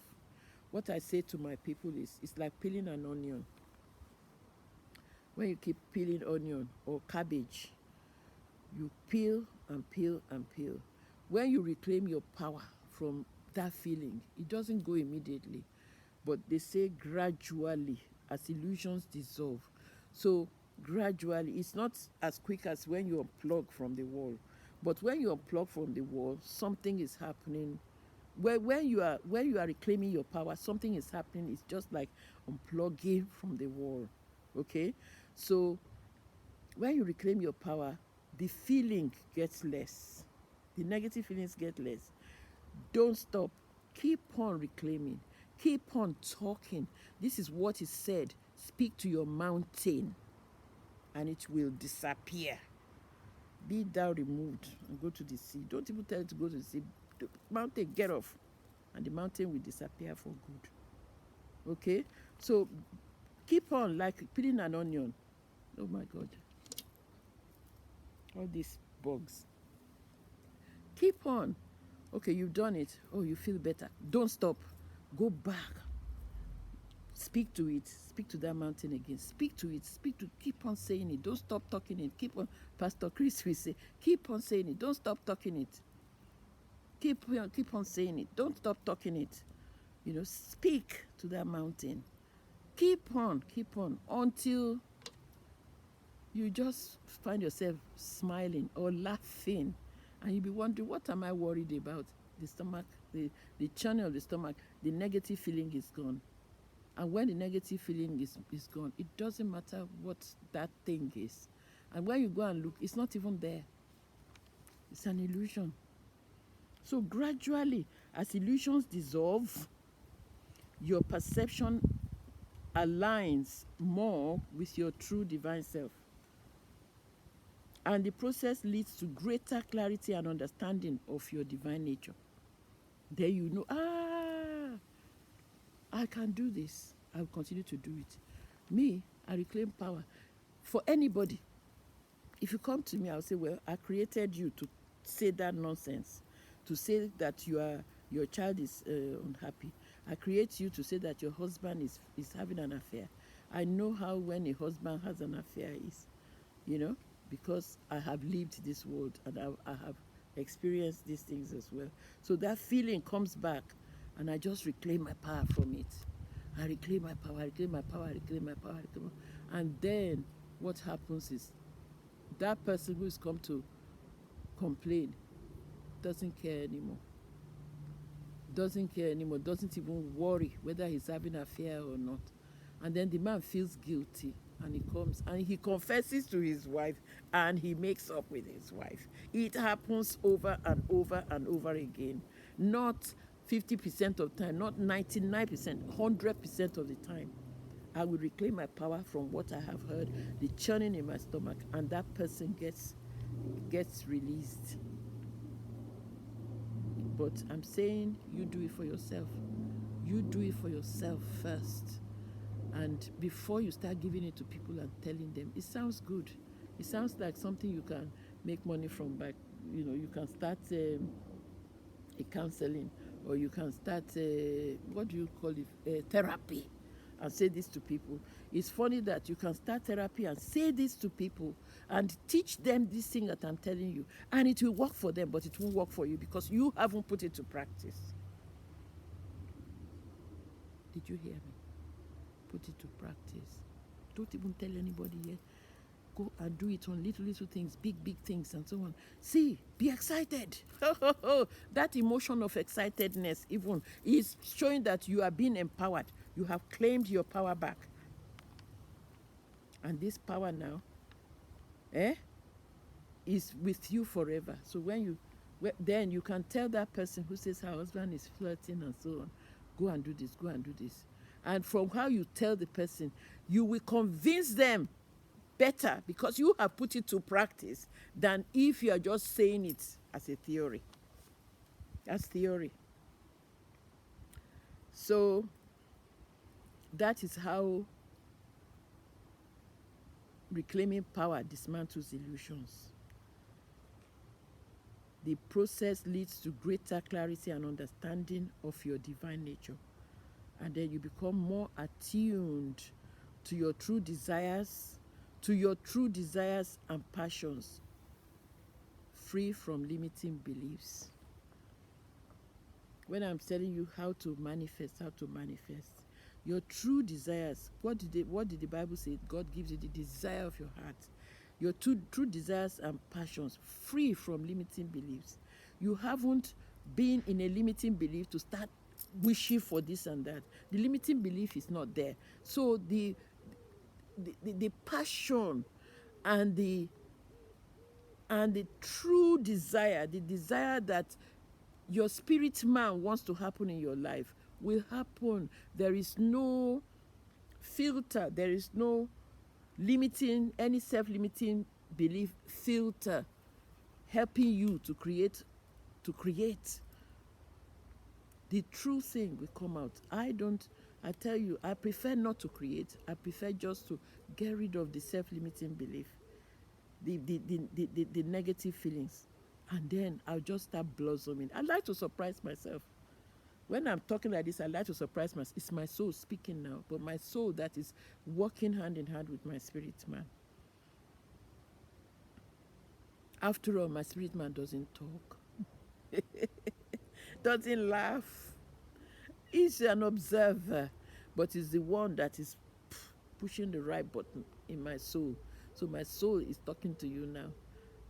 Speaker 1: What I say to my people is, it's like peeling an onion. When you keep peeling onion or cabbage, you peel and peel and peel. When you reclaim your power from that feeling, it doesn't go immediately, but they say gradually as illusions dissolve. So gradually, it's not as quick as when you unplug from the wall, but when you unplug from the wall, something is happening. When you are reclaiming your power, something is happening. It's just like unplugging from the wall. Okay, so when you reclaim your power, the feeling gets less. The negative feelings get less. Don't stop. Keep on reclaiming. Keep on talking. This is what is said. Speak to your mountain, and it will disappear. Be thou removed and go to the sea. Don't even tell it to go to the sea. The mountain, get off, and the mountain will disappear for good. Okay? So keep on like peeling an onion. Oh my God. All these bugs. Keep on. Okay, you've done it. Oh, you feel better. Don't stop. Go back. Speak to it. Speak to that mountain again. Speak to it. Keep on saying it. Don't stop talking it. Keep on. Pastor Chris will say, keep on saying it. Don't stop talking it. Keep on saying it. Don't stop talking it. Speak to that mountain. Keep on until you just find yourself smiling or laughing, and you'll be wondering, what am I worried about? The stomach, the channel of the stomach, the negative feeling is gone. And when the negative feeling is gone, it doesn't matter what that thing is. And when you go and look, it's not even there. It's an illusion. So gradually, as illusions dissolve, your perception aligns more with your true divine self. And the process leads to greater clarity and understanding of your divine nature. Then you know, I can do this. I'll continue to do it. Me, I reclaim power. For anybody, if you come to me, I'll say, well, I created you to say that nonsense, to say that your child is unhappy. I create you to say that your husband is having an affair. I know how when a husband has an affair is, because I have lived this world and I have experienced these things as well. So that feeling comes back, and I just reclaim my power from it. I reclaim my power, I reclaim my power, I reclaim my power, I reclaim my power. And then what happens is that person who's come to complain doesn't care anymore. Doesn't even worry whether he's having an affair or not. And then the man feels guilty, and he comes and he confesses to his wife, and he makes up with his wife. It happens over and over and over again. Not 50% of the time, not 99%, 100% of the time. I will reclaim my power from what I have heard, the churning in my stomach, and that person gets released. But I'm saying, you do it for yourself. You do it for yourself first. And before you start giving it to people and telling them, it sounds good. It sounds like something you can make money from. Back, you can start a counseling, or you can start what do you call it, therapy, and say this to people. It's funny that you can start therapy and say this to people and teach them this thing that I'm telling you, and it will work for them, but it won't work for you because you haven't put it to practice. Did you hear me? Put it to practice. Don't even tell anybody yet. Go and do it on little things, big things, and so on. See, be excited. That emotion of excitedness even is showing that you are being empowered. You have claimed your power back. And this power now is with you forever. So when you Then you can tell that person who says her husband is flirting and so on, go and do this, go and do this. And from how you tell the person, you will convince them better because you have put it to practice than if you are just saying it as a theory. That's theory. So that is how reclaiming power dismantles illusions. The process leads to greater clarity and understanding of your divine nature. And then you become more attuned to your true desires, and passions, free from limiting beliefs. When I'm telling you how to manifest, your true desires, what did the Bible say? God gives you the desire of your heart. Your true desires and passions, free from limiting beliefs. You haven't been in a limiting belief to start wishing for this and that. The limiting belief is not there. So the passion and the true desire, the desire that your spirit man wants to happen in your life will happen. There is no filter, there is no any self-limiting belief filter helping you to create. The true thing will come out. I tell you, I prefer not to create. I prefer just to get rid of the self-limiting belief, the negative feelings, and then I'll just start blossoming. I like to surprise myself. When I'm talking like this, I like to surprise myself. It's my soul speaking now, but my soul that is working hand in hand with my spirit man. After all, my spirit man doesn't talk, doesn't laugh. He's an observer, but he's the one that is pushing the right button in my soul. So my soul is talking to you now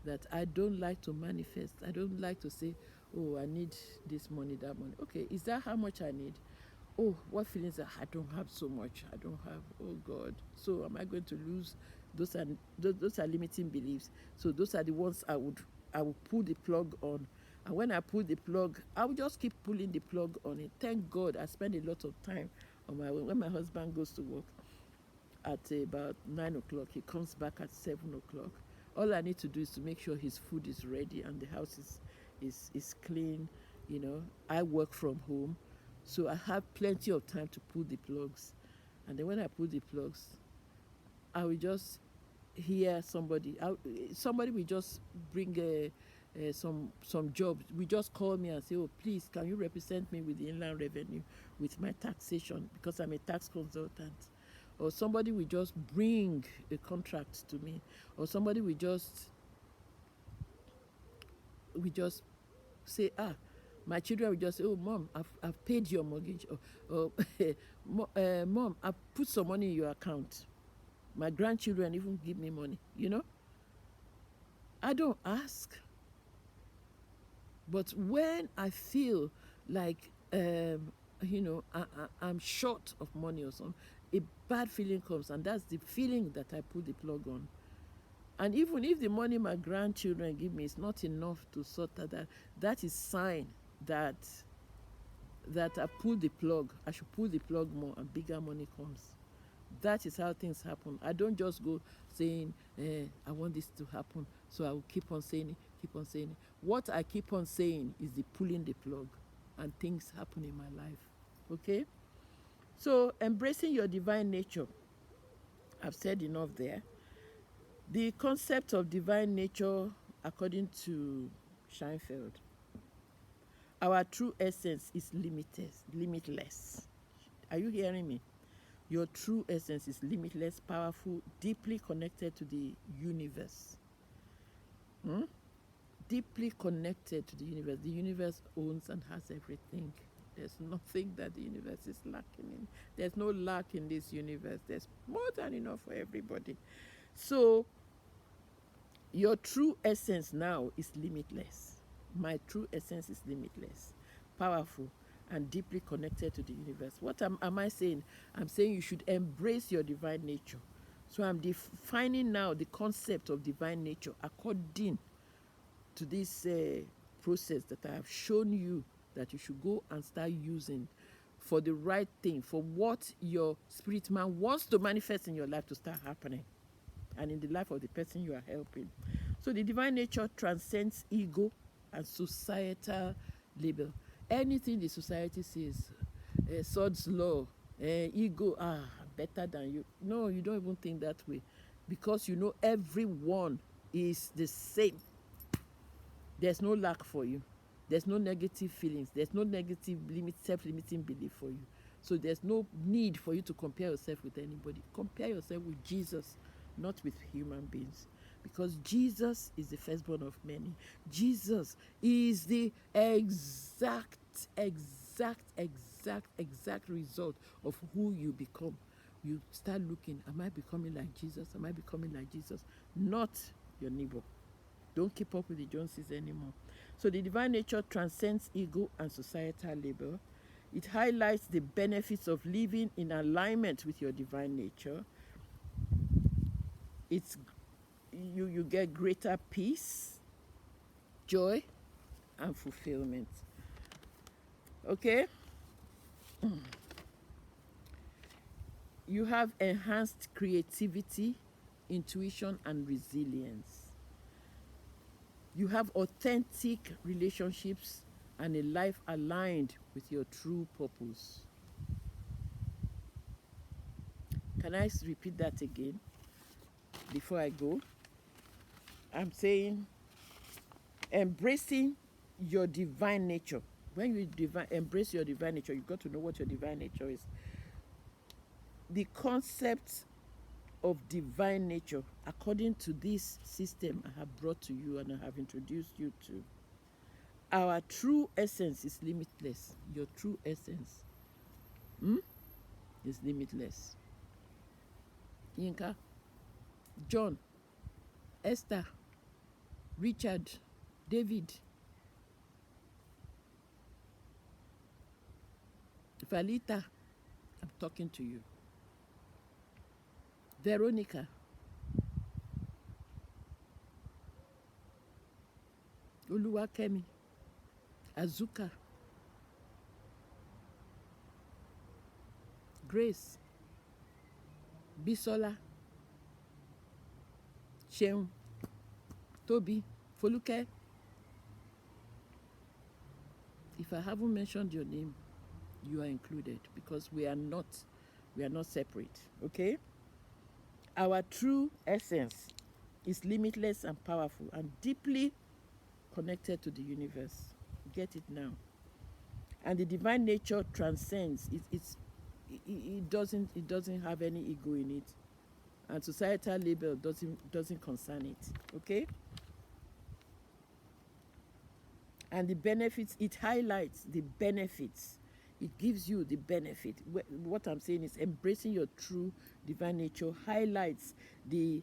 Speaker 1: that I don't like to manifest. I don't like to say, oh, I need this money, that money. Okay, is that how much I need? Oh, what feelings are, I don't have so much. I don't have, oh God. So am I going to lose? Those are limiting beliefs. So those are the ones I would pull the plug on. And when I pull the plug, I will just keep pulling the plug on it. Thank God I spend a lot of time on my way. When my husband goes to work at about 9 o'clock, he comes back at 7 o'clock. All I need to do is to make sure his food is ready and the house is clean. I work from home, so I have plenty of time to pull the plugs. And then when I pull the plugs, I will just hear somebody. Somebody will just bring some jobs. We just call me and say, oh, please, can you represent me with the Inland Revenue with my taxation, because I'm a tax consultant. Or somebody will just bring a contract to me, or somebody will just say, my children will just say, oh, Mom, I've paid your mortgage, or Mom, I've put some money in your account. My grandchildren even give me money. I don't ask. But when I feel like I'm short of money or something, a bad feeling comes, and that's the feeling that I put the plug on. And even if the money my grandchildren give me is not enough to sort that is sign that I pull the plug. I should pull the plug more, and bigger money comes. That is how things happen. I don't just go saying, I want this to happen, so I will keep on saying it. What I keep on saying is the pulling the plug, and things happen in my life. Okay? So, embracing your divine nature. I've said enough there. The concept of divine nature, according to Scheinfeld, our true essence is limitless. Are you hearing me? Your true essence is limitless, powerful, deeply connected to the universe. Deeply connected to the universe. The universe owns and has everything. There's nothing that the universe is lacking in. There's no lack in this universe. There's more than enough for everybody. So, your true essence now is limitless. My true essence is limitless, powerful, and deeply connected to the universe. What am I saying? I'm saying you should embrace your divine nature. So I'm defining now the concept of divine nature according to this process that I have shown you that you should go and start using for the right thing, for what your spirit man wants to manifest in your life to start happening and in the life of the person you are helping. So the divine nature transcends ego and societal label. Anything the society says, swords law, ego, better than you. No, you don't even think that way, because you know everyone is the same. There's no lack for you. There's no negative feelings. There's no negative self-limiting belief for you. So there's no need for you to compare yourself with anybody. Compare yourself with Jesus, not with human beings. Because Jesus is the firstborn of many. Jesus is the exact result of who you become. You start looking, am I becoming like Jesus? Am I becoming like Jesus? Not your neighbor. Don't keep up with the Joneses anymore. So the divine nature transcends ego and societal label. It highlights the benefits of living in alignment with your divine nature. It's you get greater peace, joy, and fulfillment. Okay? You have enhanced creativity, intuition, and resilience. You have authentic relationships and a life aligned with your true purpose. Can I repeat that again before I go? I'm saying embracing your divine nature. When you embrace your divine nature, you've got to know what your divine nature is. The concept of divine nature, according to this system I have brought to you and I have introduced you to, our true essence is limitless. Your true essence is limitless. Yinka, John, Esther, Richard, David, Valita, I'm talking to you. Veronica, Oluwakemi, Azuka, Grace, Bisola, Sheun, Toby, Foluke. If I haven't mentioned your name, you are included, because we are not separate, okay? Our true essence is limitless and powerful and deeply connected to the universe. Get it now. And the divine nature transcends. It doesn't have any ego in it, and societal label doesn't concern it. Okay. And the benefits, it highlights the benefits. It gives you the benefit. What I'm saying is embracing your true divine nature highlights the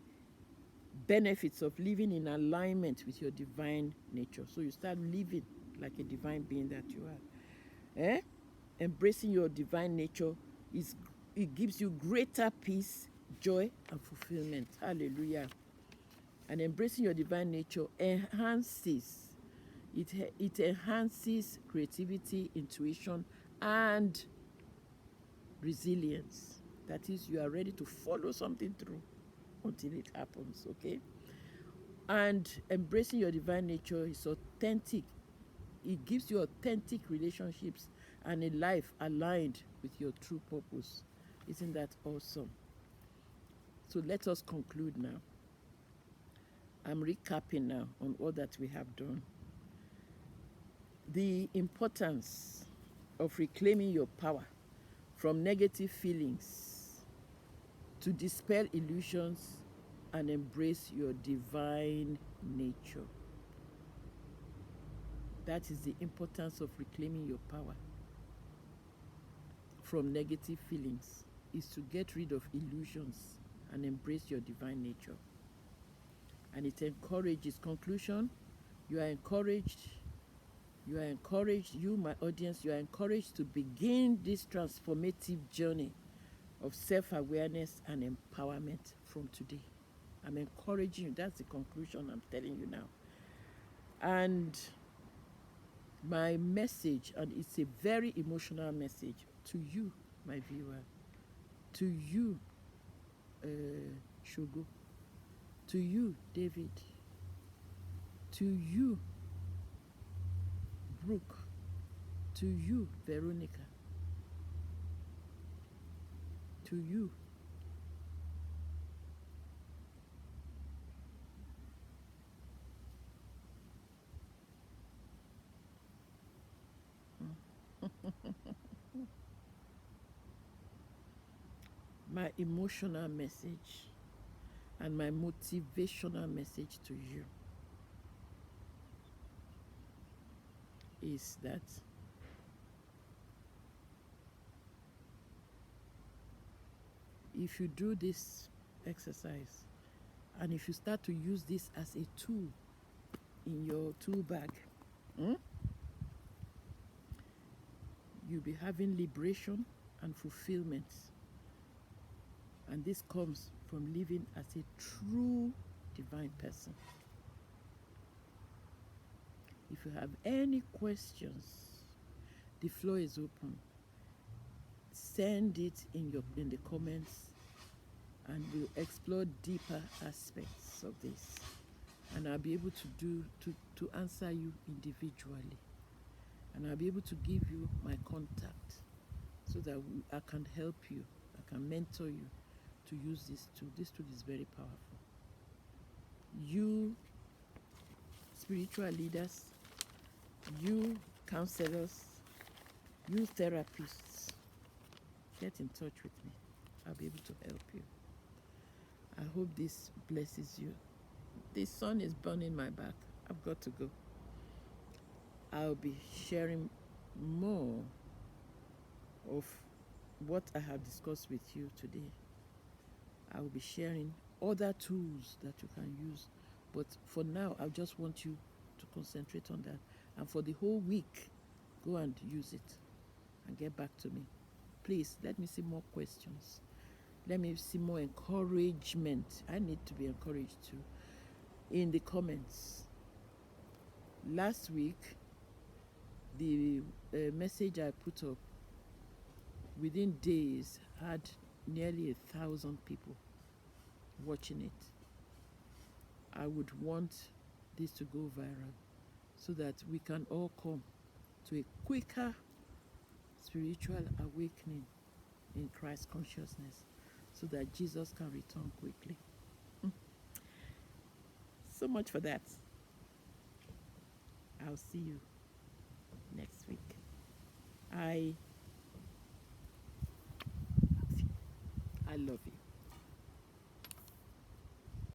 Speaker 1: benefits of living in alignment with your divine nature. So you start living like a divine being that you are. Embracing your divine nature it gives you greater peace, joy, and fulfillment. Hallelujah. And embracing your divine nature enhances creativity, intuition, and resilience. That is, you are ready to follow something through until it happens, okay? And embracing your divine nature is authentic. It gives you authentic relationships and a life aligned with your true purpose. Isn't that awesome? So let us conclude now. I'm recapping now on all that we have done. The importance of reclaiming your power from negative feelings, to dispel illusions and embrace your divine nature. That is the importance of reclaiming your power from negative feelings, is to get rid of illusions and embrace your divine nature. And it encourages, conclusion, you are encouraged, you, my audience, you are encouraged to begin this transformative journey of self-awareness and empowerment from today. I'm encouraging you. That's the conclusion I'm telling you now. And My message, and it's a very emotional message to you, my viewer, to you, Shogo, to you, David, to you, Brooke, to you, Veronica, to you. My emotional message and my motivational message to you is that if you do this exercise and if you start to use this as a tool in your tool bag, you'll be having liberation and fulfillment. And this comes from living as a true divine person. If you have any questions, the floor is open. Send it in the comments, and we'll explore deeper aspects of this. And I'll be able to answer you individually. And I'll be able to give you my contact so that I can help you, I can mentor you to use this tool. This tool is very powerful. You spiritual leaders, you counselors, you therapists, get in touch with me. I'll be able to help you. I hope this blesses you. The sun is burning my back. I've got to go. I'll be sharing more of what I have discussed with you today. I will be sharing other tools that you can use. But for now, I just want you to concentrate on that. And for the whole week, go and use it and get back to me. Please, let me see more questions. Let me see more encouragement. I need to be encouraged too. In the comments. Last week, the message I put up within days had nearly 1,000 people watching it. I would want this to go viral so that we can all come to a quicker spiritual awakening in Christ consciousness so that Jesus can return quickly. So much for that. I'll see you next week. I love you.